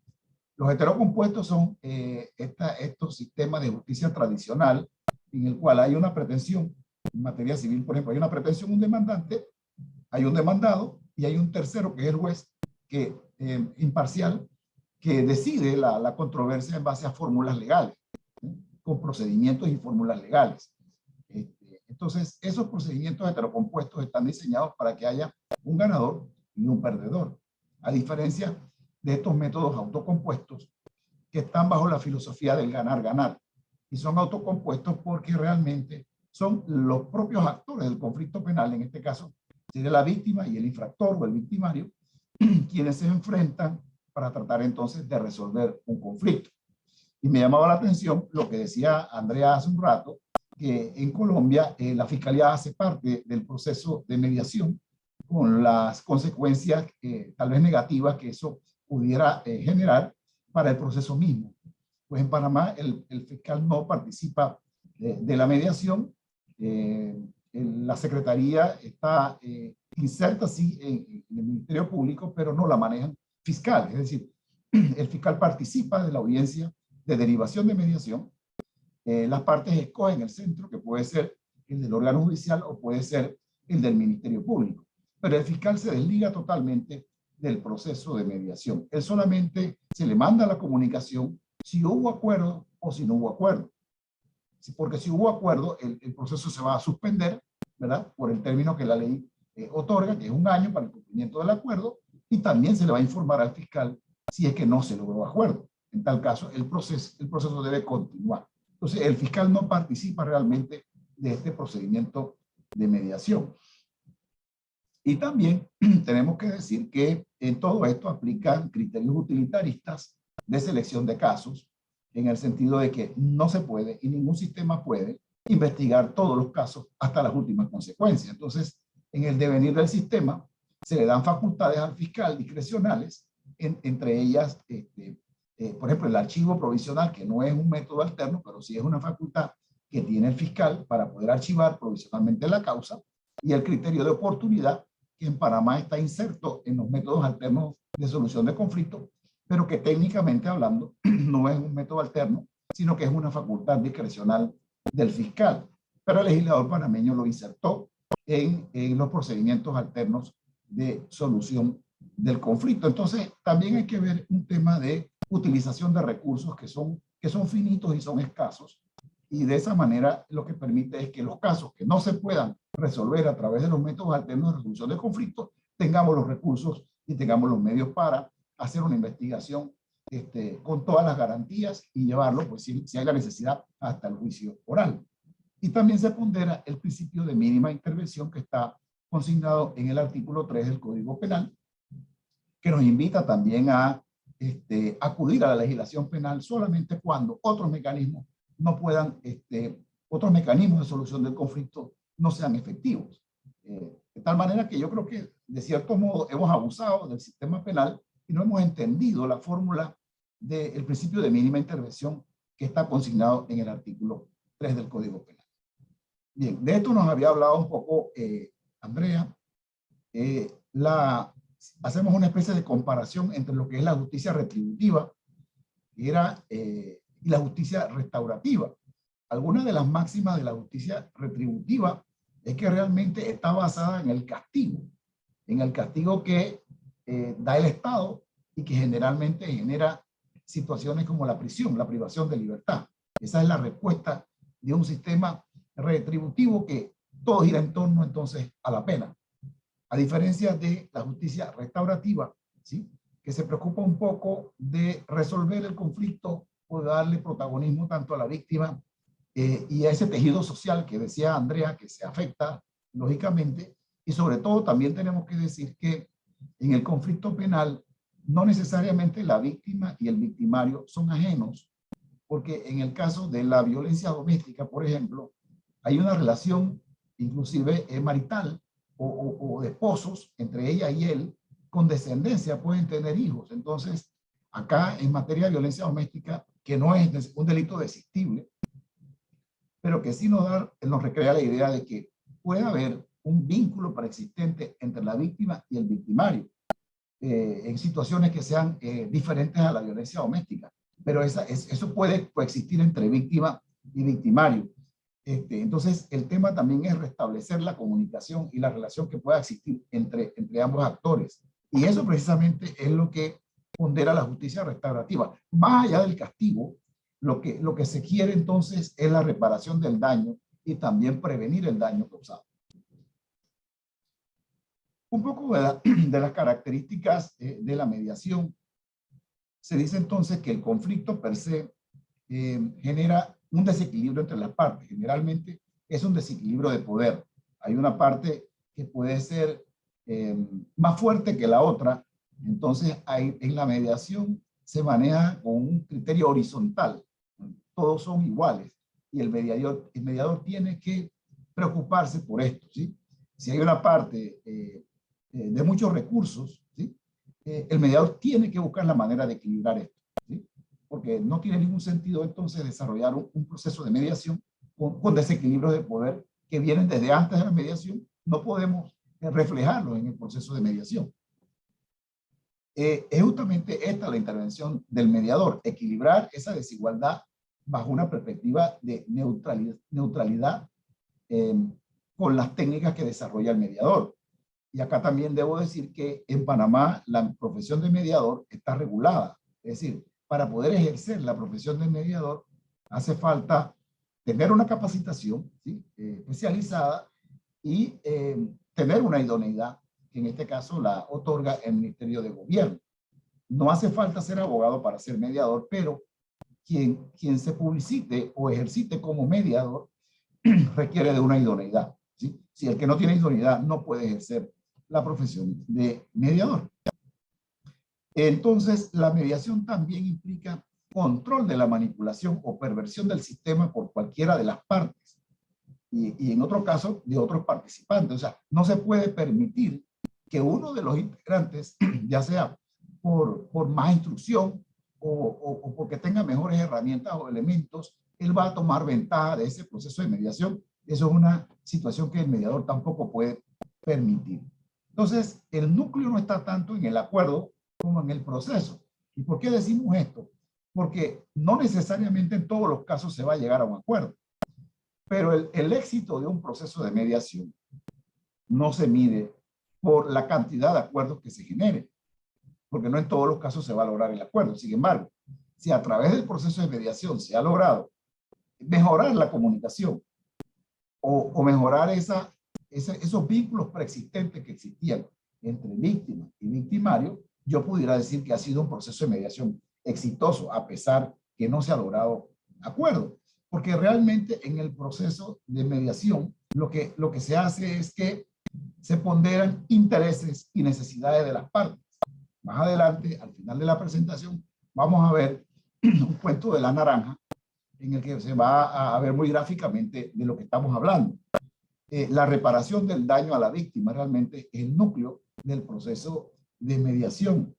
Los heterocompuestos son estos sistemas de justicia tradicional en el cual hay una pretensión en materia civil, por ejemplo, hay una pretensión, un demandante, hay un demandado y hay un tercero que es el juez que, imparcial, que decide la controversia en base a fórmulas legales, con procedimientos y fórmulas legales. Entonces, esos procedimientos heterocompuestos están diseñados para que haya un ganador y un perdedor, a diferencia de estos métodos autocompuestos que están bajo la filosofía del ganar-ganar. Y son autocompuestos porque realmente son los propios actores del conflicto penal, en este caso, sería la víctima y el infractor o el victimario, quienes se enfrentan para tratar entonces de resolver un conflicto. Y me llamaba la atención lo que decía Andrea hace un rato, que en Colombia la Fiscalía hace parte del proceso de mediación con las consecuencias tal vez negativas que eso pudiera generar para el proceso mismo. Pues en Panamá el fiscal no participa de la mediación. La Secretaría está inserta sí en el Ministerio Público, pero no la manejan fiscales. Es decir, el fiscal participa de la audiencia de derivación de mediación. Las partes escogen el centro, que puede ser el del órgano judicial o puede ser el del Ministerio Público. Pero el fiscal se desliga totalmente del proceso de mediación. Él solamente se le manda la comunicación si hubo acuerdo o si no hubo acuerdo. Porque si hubo acuerdo, el proceso se va a suspender, ¿verdad? Por el término que la ley otorga, que es 1 año para el cumplimiento del acuerdo, y también se le va a informar al fiscal si es que no se logró acuerdo. En tal caso, el proceso debe continuar. Entonces, el fiscal no participa realmente de este procedimiento de mediación. Y también tenemos que decir que en todo esto aplican criterios utilitaristas de selección de casos, en el sentido de que no se puede y ningún sistema puede investigar todos los casos hasta las últimas consecuencias. Entonces, en el devenir del sistema, se le dan facultades al fiscal discrecionales, entre ellas, por ejemplo, el archivo provisional, que no es un método alterno, pero sí es una facultad que tiene el fiscal para poder archivar provisionalmente la causa, y el criterio de oportunidad, que en Panamá está inserto en los métodos alternos de solución de conflictos, pero que técnicamente hablando no es un método alterno, sino que es una facultad discrecional del fiscal. Pero el legislador panameño lo insertó en los procedimientos alternos de solución del conflicto. Entonces, también hay que ver un tema de utilización de recursos que son finitos y son escasos. Y de esa manera lo que permite es que los casos que no se puedan resolver a través de los métodos alternos de resolución de conflictos, tengamos los recursos y tengamos los medios para hacer una investigación con todas las garantías y llevarlo, pues si hay la necesidad, hasta el juicio oral. Y también se pondera el principio de mínima intervención que está consignado en el artículo 3 del Código Penal, que nos invita también a acudir a la legislación penal solamente cuando otros mecanismos no puedan, otros mecanismos de solución del conflicto no sean efectivos. De tal manera que yo creo que, de cierto modo, hemos abusado del sistema penal y no hemos entendido la fórmula del principio de mínima intervención que está consignado en el artículo 3 del Código Penal. Bien, de esto nos había hablado un poco Andrea. Hacemos una especie de comparación entre lo que es la justicia retributiva y la justicia restaurativa. Algunas de las máximas de la justicia retributiva es que realmente está basada en el castigo que da el Estado y que generalmente genera situaciones como la prisión, la privación de libertad. Esa es la respuesta de un sistema retributivo que todo gira en torno entonces a la pena. A diferencia de la justicia restaurativa, ¿sí?, que se preocupa un poco de resolver el conflicto o de darle protagonismo tanto a la víctima y a ese tejido social que decía Andrea, que se afecta lógicamente. Y sobre todo también tenemos que decir que en el conflicto penal no necesariamente la víctima y el victimario son ajenos, porque en el caso de la violencia doméstica, por ejemplo, hay una relación inclusive marital o de esposos entre ella y él, con descendencia, pueden tener hijos. Entonces, acá en materia de violencia doméstica, que no es un delito desistible, pero que sí nos recrea la idea de que puede haber un vínculo preexistente entre la víctima y el victimario, en situaciones que sean diferentes a la violencia doméstica. Pero eso puede coexistir entre víctima y victimario. Entonces, el tema también es restablecer la comunicación y la relación que pueda existir entre ambos actores. Y eso precisamente es lo que pondera la justicia restaurativa. Más allá del castigo, lo que se quiere entonces es la reparación del daño y también prevenir el daño causado. Un poco de las características de la mediación. Se dice entonces que el conflicto per se genera un desequilibrio entre las partes. Generalmente es un desequilibrio de poder. Hay una parte que puede ser más fuerte que la otra. Entonces, en la mediación se maneja con un criterio horizontal. Todos son iguales. Y el mediador tiene que preocuparse por esto, ¿sí? Si hay una parte de muchos recursos, ¿sí? El mediador tiene que buscar la manera de equilibrar esto, ¿sí? Porque no tiene ningún sentido entonces desarrollar un proceso de mediación con desequilibrios de poder que vienen desde antes de la mediación. No podemos reflejarlo en el proceso de mediación. Es justamente esta la intervención del mediador, equilibrar esa desigualdad bajo una perspectiva de neutralidad con las técnicas que desarrolla el mediador. Y acá también debo decir que en Panamá la profesión de mediador está regulada. Es decir, para poder ejercer la profesión de mediador hace falta tener una capacitación, ¿sí? Especializada y tener una idoneidad, que en este caso la otorga el Ministerio de Gobierno. No hace falta ser abogado para ser mediador, pero quien se publicite o ejercite como mediador requiere de una idoneidad, ¿sí? Si el que no tiene idoneidad no puede ejercer la profesión de mediador. Entonces, la mediación también implica control de la manipulación o perversión del sistema por cualquiera de las partes y en otro caso de otros participantes. O sea, no se puede permitir que uno de los integrantes, ya sea por más instrucción o porque tenga mejores herramientas o elementos, él va a tomar ventaja de ese proceso de mediación. Eso es una situación que el mediador tampoco puede permitir. Entonces, el núcleo no está tanto en el acuerdo como en el proceso. ¿Y por qué decimos esto? Porque no necesariamente en todos los casos se va a llegar a un acuerdo. Pero el éxito de un proceso de mediación no se mide por la cantidad de acuerdos que se generen, porque no en todos los casos se va a lograr el acuerdo. Sin embargo, si a través del proceso de mediación se ha logrado mejorar la comunicación o mejorar esos vínculos preexistentes que existían entre víctima y victimario, yo pudiera decir que ha sido un proceso de mediación exitoso, a pesar que no se ha logrado acuerdo. Porque realmente en el proceso de mediación, lo que se hace es que se ponderan intereses y necesidades de las partes. Más adelante, al final de la presentación, vamos a ver un cuento de la naranja en el que se va a ver muy gráficamente de lo que estamos hablando. La reparación del daño a la víctima realmente es el núcleo del proceso de mediación.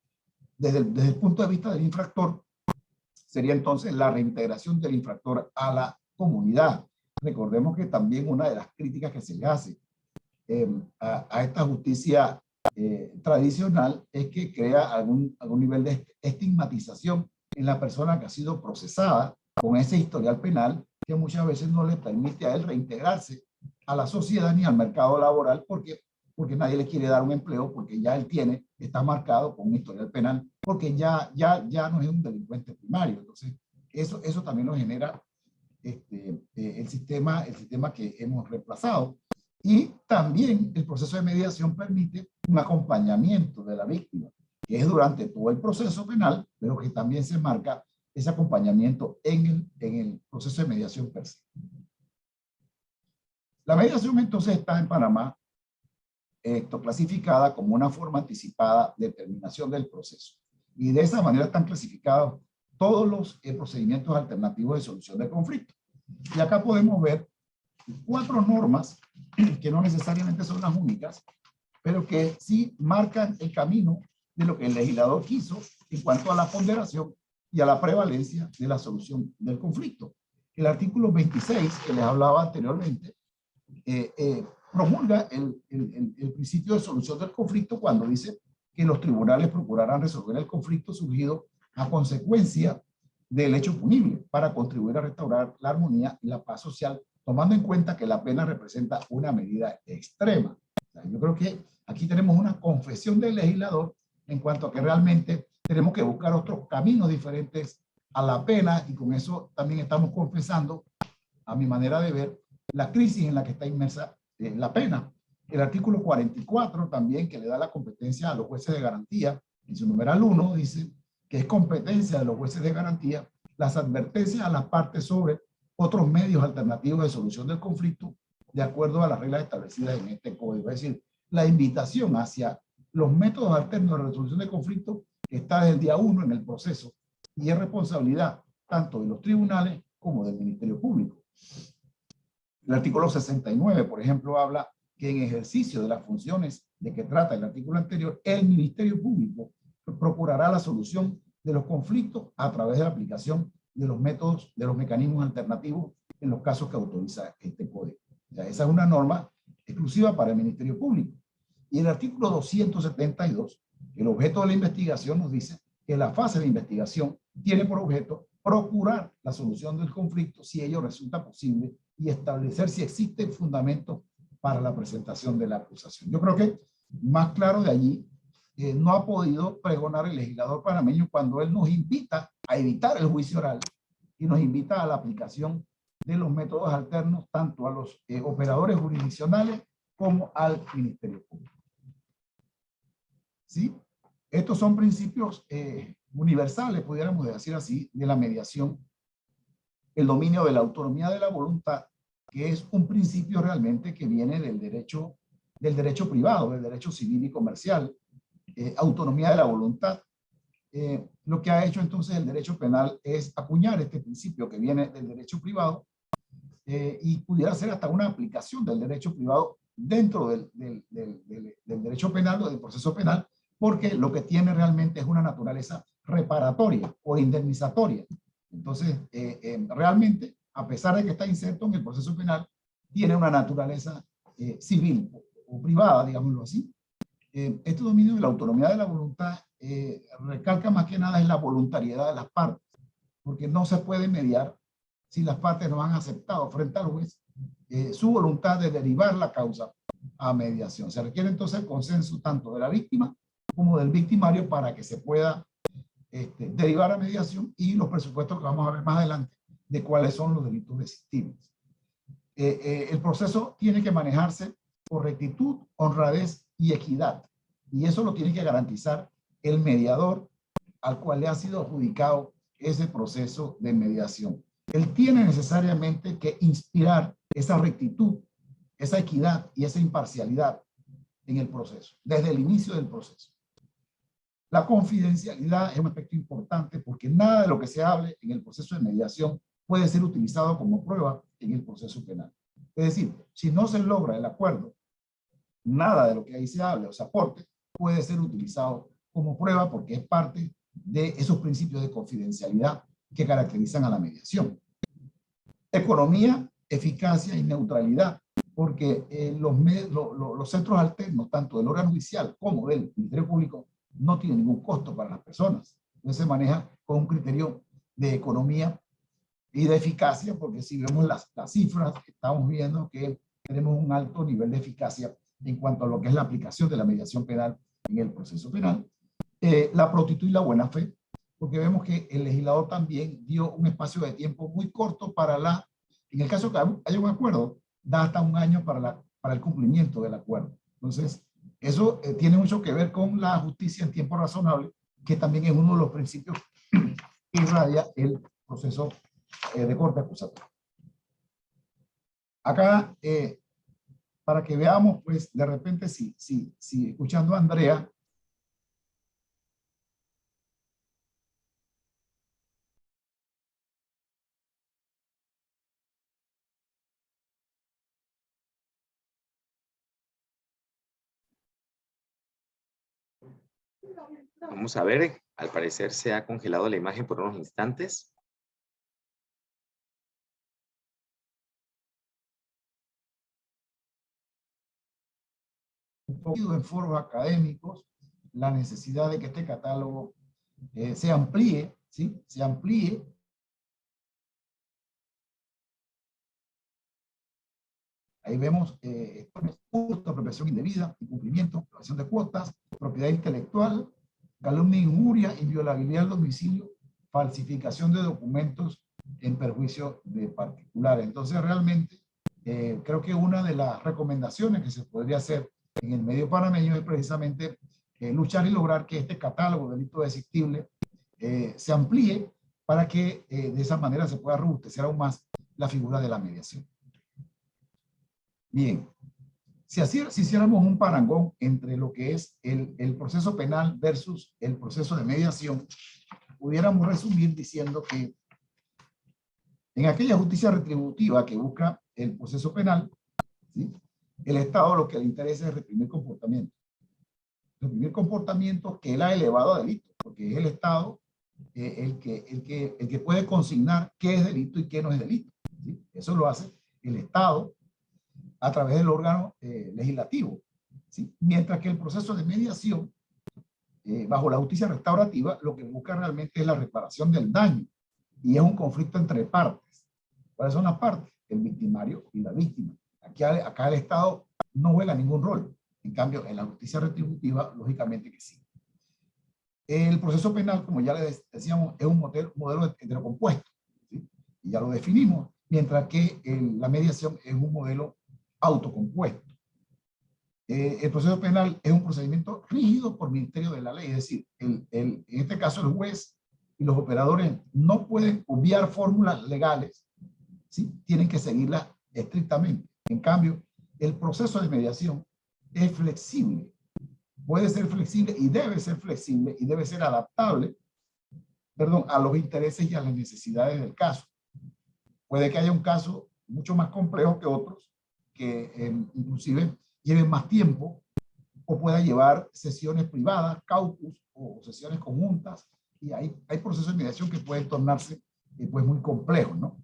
Desde el punto de vista del infractor, sería entonces la reintegración del infractor a la comunidad. Recordemos que también una de las críticas que se le hace a esta justicia tradicional es que crea algún nivel de estigmatización en la persona que ha sido procesada con ese historial penal que muchas veces no le permite a él reintegrarse a la sociedad ni al mercado laboral porque nadie le quiere dar un empleo, porque ya él está marcado con un historial penal, porque ya no es un delincuente primario. Entonces, eso también nos genera el sistema que hemos reemplazado. Y también el proceso de mediación permite un acompañamiento de la víctima, que es durante todo el proceso penal, pero que también se marca ese acompañamiento en el proceso de mediación per se. La mediación entonces está en Panamá clasificada como una forma anticipada de terminación del proceso. Y de esa manera están clasificados todos los procedimientos alternativos de solución de conflicto. Y acá podemos ver 4 normas que no necesariamente son las únicas, pero que sí marcan el camino de lo que el legislador quiso en cuanto a la ponderación y a la prevalencia de la solución del conflicto. El artículo 26, que les hablaba anteriormente, promulga el principio de solución del conflicto cuando dice que los tribunales procurarán resolver el conflicto surgido a consecuencia del hecho punible para contribuir a restaurar la armonía y la paz social, tomando en cuenta que la pena representa una medida extrema. O sea, yo creo que aquí tenemos una confesión del legislador en cuanto a que realmente tenemos que buscar otros caminos diferentes a la pena, y con eso también estamos confesando, a mi manera de ver, la crisis en la que está inmersa la pena. El artículo 44 también, que le da la competencia a los jueces de garantía, en su numeral 1 dice que es competencia de los jueces de garantía las advertencias a las partes sobre otros medios alternativos de solución del conflicto de acuerdo a las reglas establecidas en este código. Es decir, la invitación hacia los métodos alternos de resolución de conflicto está desde el día 1 en el proceso y es responsabilidad tanto de los tribunales como del Ministerio Público. El artículo 69, por ejemplo, habla que en ejercicio de las funciones de que trata el artículo anterior, el Ministerio Público procurará la solución de los conflictos a través de la aplicación de los métodos, de los mecanismos alternativos en los casos que autoriza este código. O sea, esa es una norma exclusiva para el Ministerio Público. Y el artículo 272, el objeto de la investigación nos dice que la fase de investigación tiene por objeto procurar la solución del conflicto si ello resulta posible y establecer si existe fundamento para la presentación de la acusación. Yo creo que más claro de allí no ha podido pregonar el legislador panameño cuando él nos invita a evitar el juicio oral y nos invita a la aplicación de los métodos alternos tanto a los operadores jurisdiccionales como al Ministerio Público. ¿Sí? Estos son principios universales, pudiéramos decir así, de la mediación. El dominio de la autonomía de la voluntad, que es un principio realmente que viene del derecho privado, del derecho civil y comercial. Autonomía de la voluntad. Lo que ha hecho entonces el derecho penal es acuñar este principio que viene del derecho privado y pudiera ser hasta una aplicación del derecho privado dentro del derecho penal o del proceso penal, porque lo que tiene realmente es una naturaleza reparatoria o indemnizatoria. Entonces, realmente, a pesar de que está inserto en el proceso penal, tiene una naturaleza civil o privada, digámoslo así. Este dominio de la autonomía de la voluntad recalca más que nada en la voluntariedad de las partes, porque no se puede mediar si las partes no han aceptado frente al juez su voluntad de derivar la causa a mediación. Se requiere entonces el consenso tanto de la víctima como del victimario para que se pueda derivar a mediación, y los presupuestos que vamos a ver más adelante de cuáles son los delitos delictivos. El proceso tiene que manejarse por rectitud, honradez y equidad, y eso lo tiene que garantizar el mediador al cual le ha sido adjudicado ese proceso de mediación. Él tiene necesariamente que inspirar esa rectitud, esa equidad y esa imparcialidad en el proceso, desde el inicio del proceso. La confidencialidad es un aspecto importante porque nada de lo que se hable en el proceso de mediación puede ser utilizado como prueba en el proceso penal. Es decir, si no se logra el acuerdo, nada de lo que ahí se hable o se aporte puede ser utilizado como prueba porque es parte de esos principios de confidencialidad que caracterizan a la mediación. Economía, eficacia y neutralidad, porque los centros alternos, tanto del órgano judicial como del Ministerio Público, no tienen ningún costo para las personas. Entonces se maneja con un criterio de economía y de eficacia, porque si vemos las cifras, estamos viendo que tenemos un alto nivel de eficacia en cuanto a lo que es la aplicación de la mediación penal en el proceso penal. La prontitud y la buena fe, porque vemos que el legislador también dio un espacio de tiempo muy corto para en el caso que haya un acuerdo, da hasta un año para el cumplimiento del acuerdo. Entonces, eso tiene mucho que ver con la justicia en tiempo razonable, que también es uno de los principios que irradia el proceso de corte acusatoria. Acá, para que veamos, pues, de repente, si escuchando a Andrea, vamos a ver, al parecer se ha congelado la imagen por unos instantes. poquito en foros académicos la necesidad de que este catálogo se amplíe, ¿sí? Se amplíe. Ahí vemos apropiación indebida, incumplimiento, violación de cuotas, propiedad intelectual, calumnia, injuria, inviolabilidad del domicilio, falsificación de documentos en perjuicio de particulares. Entonces, realmente, creo que una de las recomendaciones que se podría hacer en el medio panameño es precisamente luchar y lograr que este catálogo de delitos delictibles se amplíe para que de esa manera se pueda robustecer aún más la figura de la mediación. Bien, si hiciéramos un parangón entre lo que es el proceso penal versus el proceso de mediación, pudiéramos resumir diciendo que en aquella justicia retributiva que busca el proceso penal, ¿sí? El Estado lo que le interesa es reprimir comportamientos. Reprimir comportamientos que él ha elevado a delito, porque es el Estado el que puede consignar qué es delito y qué no es delito, ¿sí? Eso lo hace el Estado a través del órgano legislativo, ¿sí? Mientras que el proceso de mediación, bajo la justicia restaurativa, lo que busca realmente es la reparación del daño, y es un conflicto entre partes. ¿Cuáles son las partes? El victimario y la víctima. Acá el Estado no juega ningún rol. En cambio, en la justicia retributiva, lógicamente que sí. El proceso penal, como ya les decíamos, es un modelo heterocompuesto, ¿sí? Y ya lo definimos, mientras que la mediación es un modelo autocompuesto. El proceso penal es un procedimiento rígido por ministerio de la ley, es decir, en este caso el juez y los operadores no pueden obviar fórmulas legales, ¿sí? Tienen que seguirlas estrictamente. En cambio, el proceso de mediación es flexible, puede ser flexible y debe ser adaptable, perdón, a los intereses y a las necesidades del caso. Puede que haya un caso mucho más complejo que otros, que inclusive lleven más tiempo, o pueda llevar sesiones privadas, caucus o sesiones conjuntas, y hay procesos de mediación que pueden tornarse pues muy complejos, ¿no?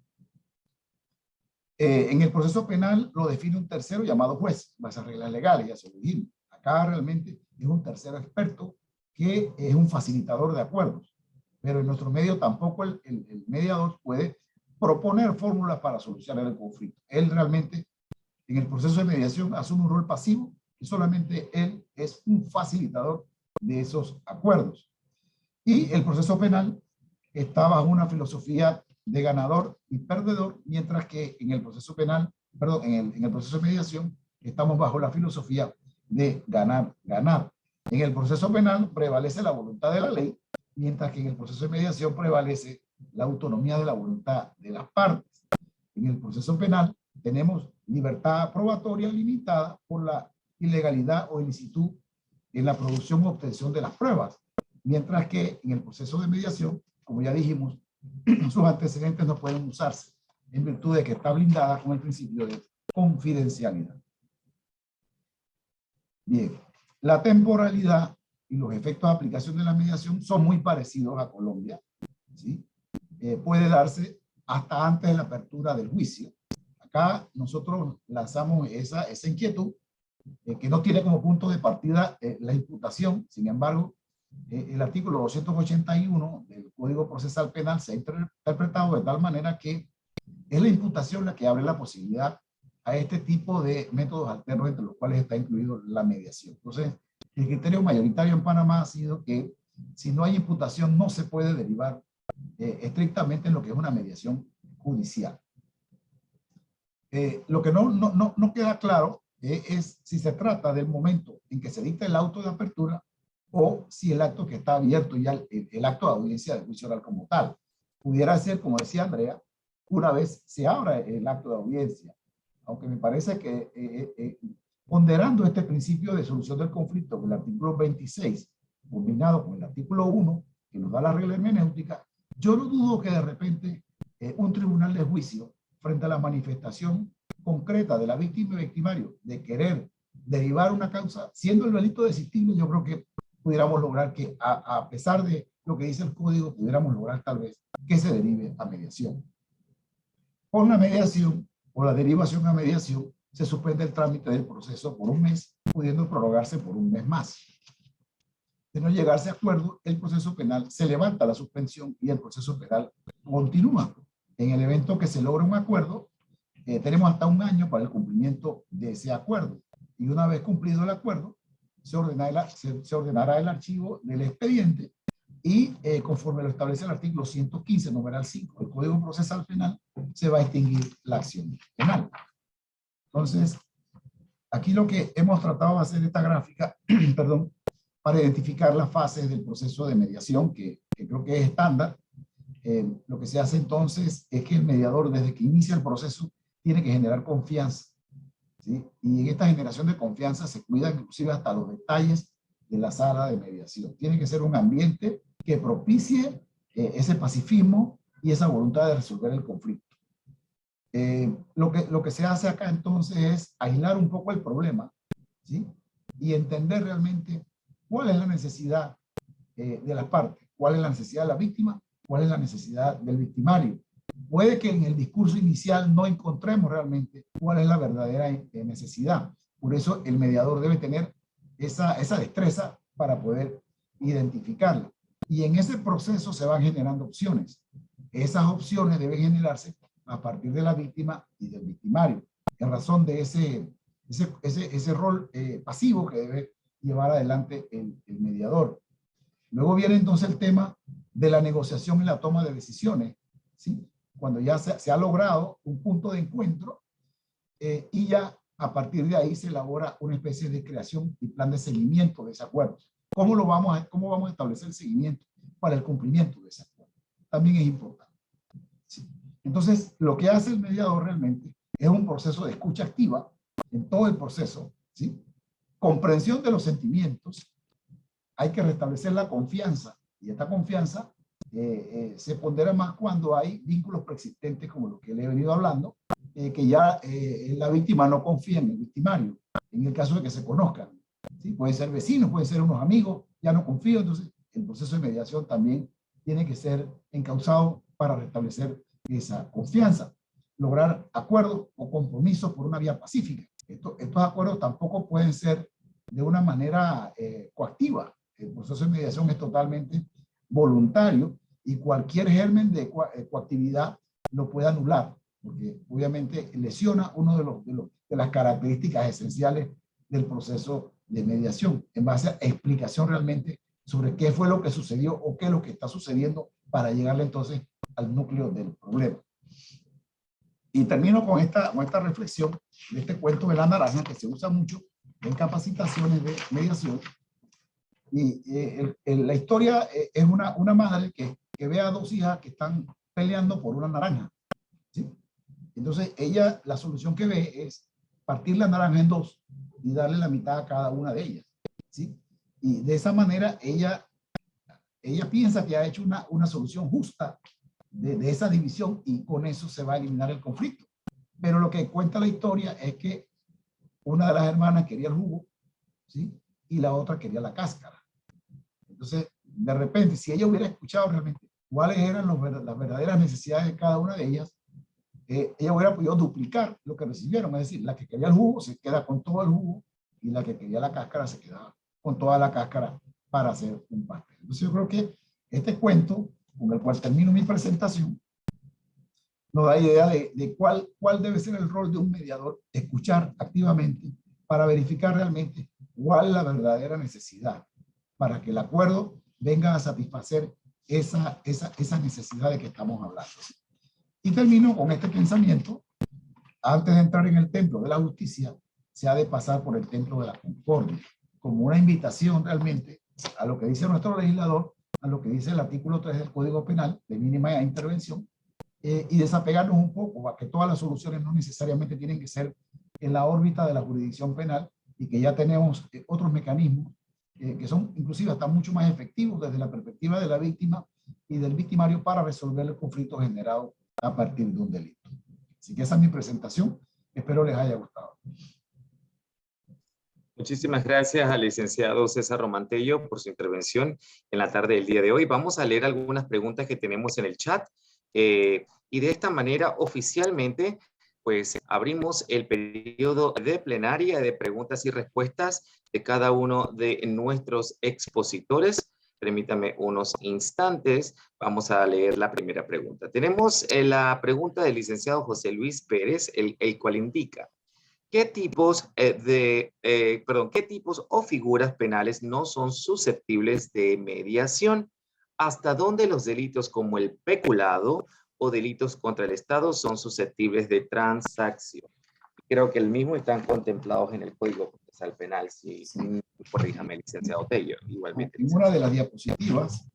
En el proceso penal lo define un tercero llamado juez, base a reglas legales, ya se lo dijimos. Acá realmente es un tercero experto que es un facilitador de acuerdos, pero en nuestro medio tampoco el mediador puede proponer fórmulas para solucionar el conflicto. Él realmente en el proceso de mediación asume un rol pasivo y solamente él es un facilitador de esos acuerdos. Y el proceso penal está bajo una filosofía de ganador y perdedor, mientras que en el proceso penal, perdón, en el proceso de mediación estamos bajo la filosofía de ganar, ganar. En el proceso penal prevalece la voluntad de la ley, mientras que en el proceso de mediación prevalece la autonomía de la voluntad de las partes. En el proceso penal tenemos libertad probatoria limitada por la ilegalidad o ilicitud en la producción o obtención de las pruebas, mientras que en el proceso de mediación, como ya dijimos, sus antecedentes no pueden usarse en virtud de que está blindada con el principio de confidencialidad. Bien, la temporalidad y los efectos de aplicación de la mediación son muy parecidos a Colombia, ¿sí? Puede darse hasta antes de la apertura del juicio. Acá nosotros lanzamos esa inquietud que no tiene como punto de partida la imputación. Sin embargo, el artículo 281 del Código Procesal Penal se ha interpretado de tal manera que es la imputación la que abre la posibilidad a este tipo de métodos alternos, entre los cuales está incluido la mediación. Entonces, el criterio mayoritario en Panamá ha sido que si no hay imputación no se puede derivar estrictamente en lo que es una mediación judicial. Lo que no queda claro es si se trata del momento en que se dicta el auto de apertura o si el acto que está abierto ya, el acto de audiencia del juicio oral como tal. Pudiera ser, como decía Andrea, una vez se abra el acto de audiencia, aunque me parece que ponderando este principio de solución del conflicto con el artículo 26, combinado con el artículo 1, que nos da la regla hermenéutica, yo no dudo que de repente un tribunal de juicio, frente a la manifestación concreta de la víctima y victimario de querer derivar una causa, siendo el delito delictivo, yo creo que pudiéramos lograr que, a pesar de lo que dice el código, pudiéramos lograr tal vez que se derive a mediación. Con la mediación o la derivación a mediación, se suspende el trámite del proceso por un mes pudiendo prorrogarse por un mes más. De no llegarse a acuerdo, el proceso penal se levanta la suspensión y el proceso penal continúa. En el evento que se logra un acuerdo, tenemos hasta un año para el cumplimiento de ese acuerdo. Y una vez cumplido el acuerdo, se ordenará el archivo del expediente y conforme lo establece el artículo 115, numeral 5 del Código Procesal Penal, se va a extinguir la acción penal. Entonces, aquí lo que hemos tratado de hacer esta gráfica, perdón, para identificar las fases del proceso de mediación, que creo que es estándar. Lo que se hace entonces es que el mediador, desde que inicia el proceso, tiene que generar confianza, ¿sí? Y en esta generación de confianza se cuidan inclusive hasta los detalles de la sala de mediación. Tiene que ser un ambiente que propicie ese pacifismo y esa voluntad de resolver el conflicto. Lo que se hace acá entonces es aislar un poco el problema, ¿sí? Y entender realmente cuál es la necesidad de las partes, cuál es la necesidad de la víctima, cuál es la necesidad del victimario. Puede que en el discurso inicial no encontremos realmente cuál es la verdadera necesidad. Por eso el mediador debe tener esa destreza para poder identificarla. Y en ese proceso se van generando opciones. Esas opciones deben generarse a partir de la víctima y del victimario, en razón de ese rol pasivo que debe llevar adelante el mediador. Luego viene entonces el tema de la negociación y la toma de decisiones, ¿sí? Cuando ya se ha logrado un punto de encuentro y ya a partir de ahí se elabora una especie de creación y plan de seguimiento de ese acuerdo. ¿Cómo vamos a establecer el seguimiento para el cumplimiento de ese acuerdo? También es importante, ¿sí? Entonces, lo que hace el mediador realmente es un proceso de escucha activa en todo el proceso, ¿sí? Comprensión de los sentimientos. Hay que restablecer la confianza, y esta confianza se pondera más cuando hay vínculos preexistentes, como lo que le he venido hablando, que ya la víctima no confía en el victimario, en el caso de que se conozcan, ¿sí? Pueden ser vecinos, pueden ser unos amigos, ya no confío. Entonces el proceso de mediación también tiene que ser encauzado para restablecer esa confianza, lograr acuerdos o compromisos por una vía pacífica. Estos acuerdos tampoco pueden ser de una manera coactiva. El proceso de mediación es totalmente voluntario y cualquier germen de coactividad lo puede anular, porque obviamente lesiona una de las características esenciales del proceso de mediación, en base a explicación realmente sobre qué fue lo que sucedió o qué es lo que está sucediendo para llegarle entonces al núcleo del problema. Y termino con esta reflexión de este cuento de la naranja, que se usa mucho en capacitaciones de mediación. Y la historia es una madre que ve a dos hijas que están peleando por una naranja, ¿sí? Entonces ella, la solución que ve es partir la naranja en dos y darle la mitad a cada una de ellas, ¿sí? Y de esa manera ella piensa que ha hecho una solución justa de esa división, y con eso se va a eliminar el conflicto. Pero lo que cuenta la historia es que una de las hermanas quería el jugo, ¿sí? Y la otra quería la cáscara. Entonces, de repente, si ella hubiera escuchado realmente cuáles eran las verdaderas necesidades de cada una de ellas, ella hubiera podido duplicar lo que recibieron. Es decir, la que quería el jugo se queda con todo el jugo, y la que quería la cáscara se quedaba con toda la cáscara para hacer un pastel. Entonces yo creo que este cuento, con el cual termino mi presentación, nos da idea de cuál debe ser el rol de un mediador: escuchar activamente para verificar realmente cuál es la verdadera necesidad, para que el acuerdo venga a satisfacer esa necesidad de que estamos hablando. Y termino con este pensamiento: antes de entrar en el templo de la justicia, se ha de pasar por el templo de la concordia, como una invitación realmente a lo que dice nuestro legislador, a lo que dice el artículo 3 del Código Penal, de mínima intervención, y desapegarnos un poco a que todas las soluciones no necesariamente tienen que ser en la órbita de la jurisdicción penal, y que ya tenemos otros mecanismos que son inclusive hasta mucho más efectivos desde la perspectiva de la víctima y del victimario para resolver el conflicto generado a partir de un delito. Así que esa es mi presentación. Espero les haya gustado. Muchísimas gracias al licenciado César Romantello por su intervención en la tarde del día de hoy. Vamos a leer algunas preguntas que tenemos en el chat y de esta manera oficialmente pues abrimos el periodo de plenaria de preguntas y respuestas de cada uno de nuestros expositores. Permítame unos instantes. Vamos a leer la primera pregunta. Tenemos la pregunta del licenciado José Luis Pérez, el cual indica: ¿qué tipos qué tipos o figuras penales no son susceptibles de mediación? ¿Hasta dónde los delitos como el peculado o delitos contra el Estado son susceptibles de transacción? Creo que el mismo están contemplados en el Código Procesal Penal, si corríjame, licenciado Tello, igualmente. En una de las diapositivas,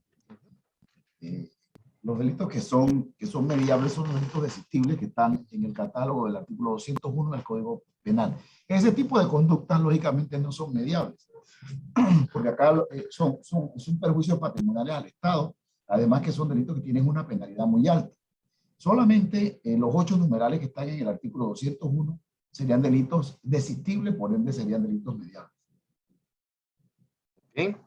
los delitos que son mediables son los delitos delictibles que están en el catálogo del artículo 201 del Código Penal. Ese tipo de conductas, lógicamente, no son mediables, porque acá son perjuicios patrimoniales al Estado, además que son delitos que tienen una penalidad muy alta. Solamente los 8 numerales que están en el artículo 201 serían delitos delictibles, por ende serían delitos mediables. Bien.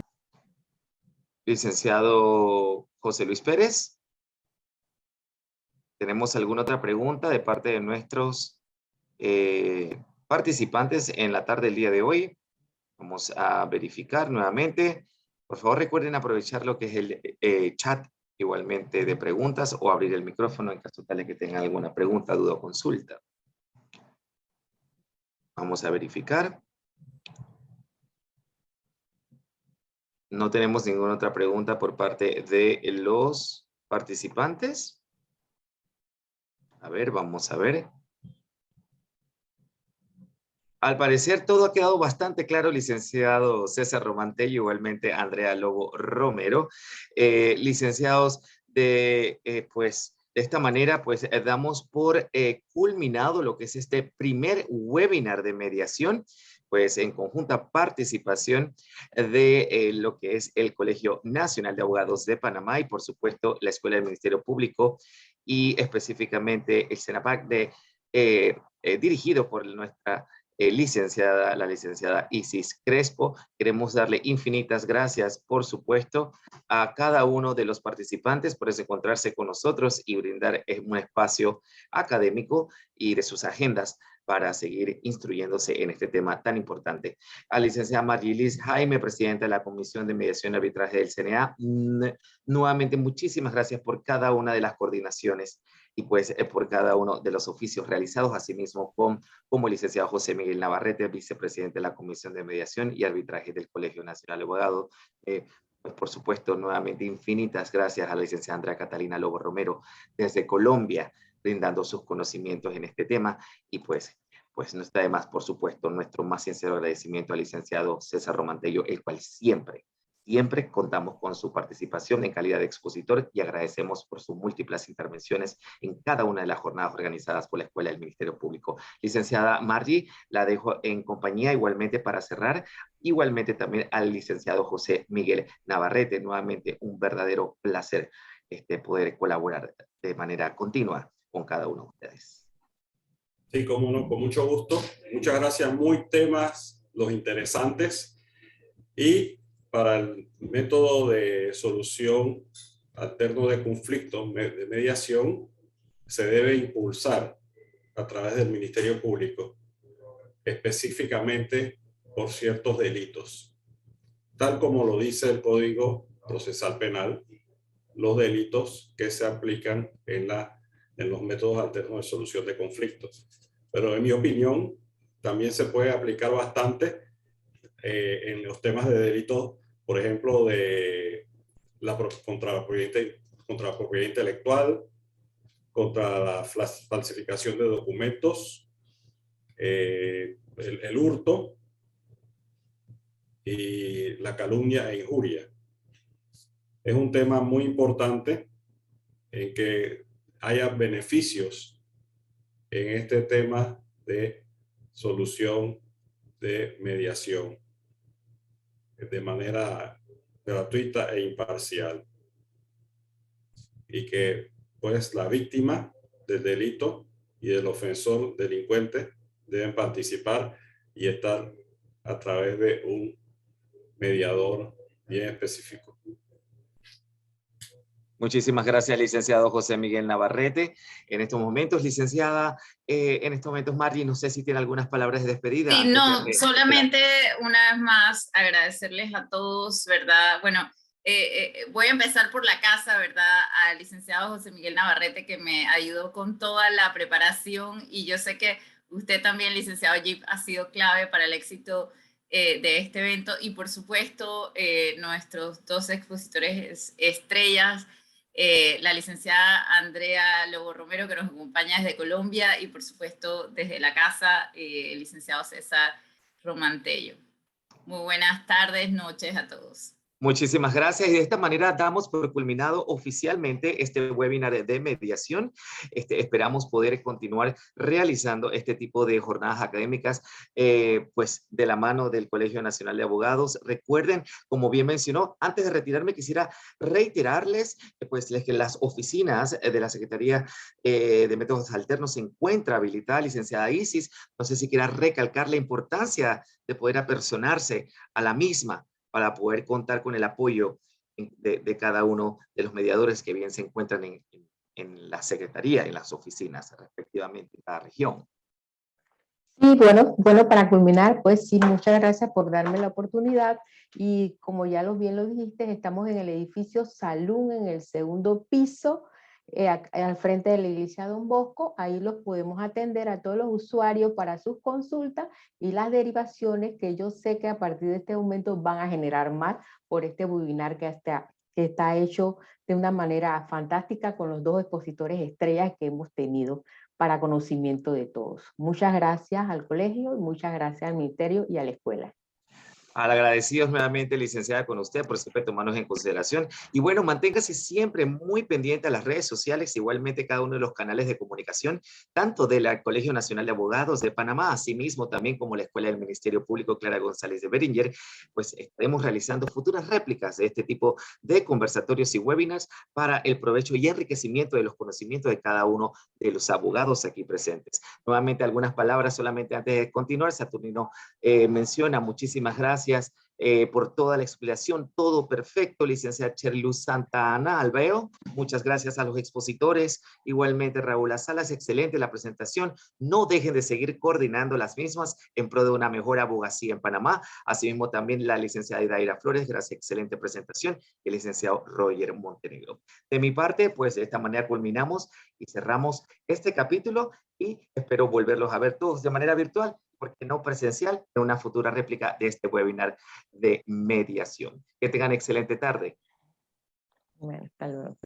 Licenciado José Luis Pérez. ¿Tenemos alguna otra pregunta de parte de nuestros participantes en la tarde del día de hoy? Vamos a verificar nuevamente. Por favor, recuerden aprovechar lo que es el chat igualmente de preguntas o abrir el micrófono en caso tal de que tengan alguna pregunta, duda o consulta. Vamos a verificar. No tenemos ninguna otra pregunta por parte de los participantes. A ver, vamos a ver. Al parecer todo ha quedado bastante claro, licenciado César Romantello, igualmente Andrea Lobo Romero. Licenciados, de esta manera pues damos por culminado lo que es este primer webinar de mediación, pues en conjunta participación de lo que es el Colegio Nacional de Abogados de Panamá y por supuesto la Escuela del Ministerio Público y específicamente el CENAPAC dirigido por nuestra la licenciada Isis Crespo. Queremos darle infinitas gracias, por supuesto, a cada uno de los participantes por encontrarse con nosotros y brindar un espacio académico y de sus agendas para seguir instruyéndose en este tema tan importante. A la licenciada Margilis Jaime, presidenta de la Comisión de Mediación y Arbitraje del CNA, nuevamente muchísimas gracias por cada una de las coordinaciones y pues por cada uno de los oficios realizados, asimismo como el licenciado José Miguel Navarrete, vicepresidente de la Comisión de Mediación y Arbitraje del Colegio Nacional de Abogados. Pues por supuesto, nuevamente infinitas gracias a la licenciada Andrea Catalina Lobo Romero desde Colombia, brindando sus conocimientos en este tema y pues no está de más, por supuesto, nuestro más sincero agradecimiento al licenciado César Romantello, el cual siempre contamos con su participación en calidad de expositor y agradecemos por sus múltiples intervenciones en cada una de las jornadas organizadas por la Escuela del Ministerio Público. Licenciada Margie, la dejo en compañía igualmente para cerrar, igualmente también al licenciado José Miguel Navarrete, nuevamente un verdadero placer poder colaborar de manera continua con cada uno de ustedes. Sí, cómo no, con mucho gusto. Muchas gracias, muy temas los interesantes. Y para el método de solución alterno de conflictos, de mediación, se debe impulsar a través del Ministerio Público, específicamente por ciertos delitos. Tal como lo dice el Código Procesal Penal, los delitos que se aplican en los métodos alternos de solución de conflictos. Pero en mi opinión, también se puede aplicar bastante en los temas de delitos, por ejemplo, de contra la propiedad intelectual, contra la falsificación de documentos, el hurto y la calumnia e injuria. Es un tema muy importante en que haya beneficios en este tema de solución de mediación de manera gratuita e imparcial, y que pues la víctima del delito y el ofensor delincuente deben participar y estar a través de un mediador bien específico. Muchísimas gracias, licenciado José Miguel Navarrete. En estos momentos, licenciada, en estos momentos, Margie, no sé si tiene algunas palabras de despedida. Sí, no, solamente una vez más agradecerles a todos, ¿verdad? Bueno, voy a empezar por la casa, ¿verdad? Al licenciado José Miguel Navarrete, que me ayudó con toda la preparación, y yo sé que usted también, licenciado Jeep, ha sido clave para el éxito de este evento, y por supuesto, nuestros dos expositores estrellas, la licenciada Andrea Lobo Romero, que nos acompaña desde Colombia, y por supuesto desde la casa, el licenciado César Romantello. Muy buenas tardes, noches a todos. Muchísimas gracias, y de esta manera damos por culminado oficialmente este webinar de mediación. Esperamos poder continuar realizando este tipo de jornadas académicas pues de la mano del Colegio Nacional de Abogados. Recuerden, como bien mencionó, antes de retirarme quisiera reiterarles pues que las oficinas de la Secretaría de Métodos Alternos se encuentra habilitada, licenciada Isis. No sé si quiera recalcar la importancia de poder apersonarse a la misma para poder contar con el apoyo de cada uno de los mediadores que bien se encuentran en la Secretaría, en las oficinas, respectivamente, en cada región. Sí, bueno, para culminar, pues sí, muchas gracias por darme la oportunidad, y como ya bien lo dijiste, estamos en el edificio Salún, en el segundo piso, al frente de la iglesia Don Bosco. Ahí los podemos atender a todos los usuarios para sus consultas y las derivaciones, que yo sé que a partir de este momento van a generar más por este webinar que está hecho de una manera fantástica con los dos expositores estrellas que hemos tenido para conocimiento de todos. Muchas gracias al colegio, y muchas gracias al ministerio y a la escuela. Al agradecidos nuevamente, licenciada, con usted por siempre tomarnos en consideración. Y bueno, manténgase siempre muy pendiente a las redes sociales, igualmente cada uno de los canales de comunicación, tanto del Colegio Nacional de Abogados de Panamá, asimismo también como la Escuela del Ministerio Público Clara González de Beringer. Pues estaremos realizando futuras réplicas de este tipo de conversatorios y webinars para el provecho y enriquecimiento de los conocimientos de cada uno de los abogados aquí presentes. Nuevamente algunas palabras solamente antes de continuar. Saturnino menciona: muchísimas gracias por toda la explicación, todo perfecto, licenciada Cherluz Santa Ana Alveo. Muchas gracias a los expositores, igualmente Raúl Salas, excelente la presentación. No dejen de seguir coordinando las mismas en pro de una mejor abogacía en Panamá. Asimismo también la licenciada Idaira Flores, gracias, excelente presentación, y el licenciado Roger Montenegro. De mi parte, pues de esta manera culminamos y cerramos este capítulo, y espero volverlos a ver todos de manera virtual, porque no presencial, en una futura réplica de este webinar de mediación. Que tengan excelente tarde. Bueno, hasta luego.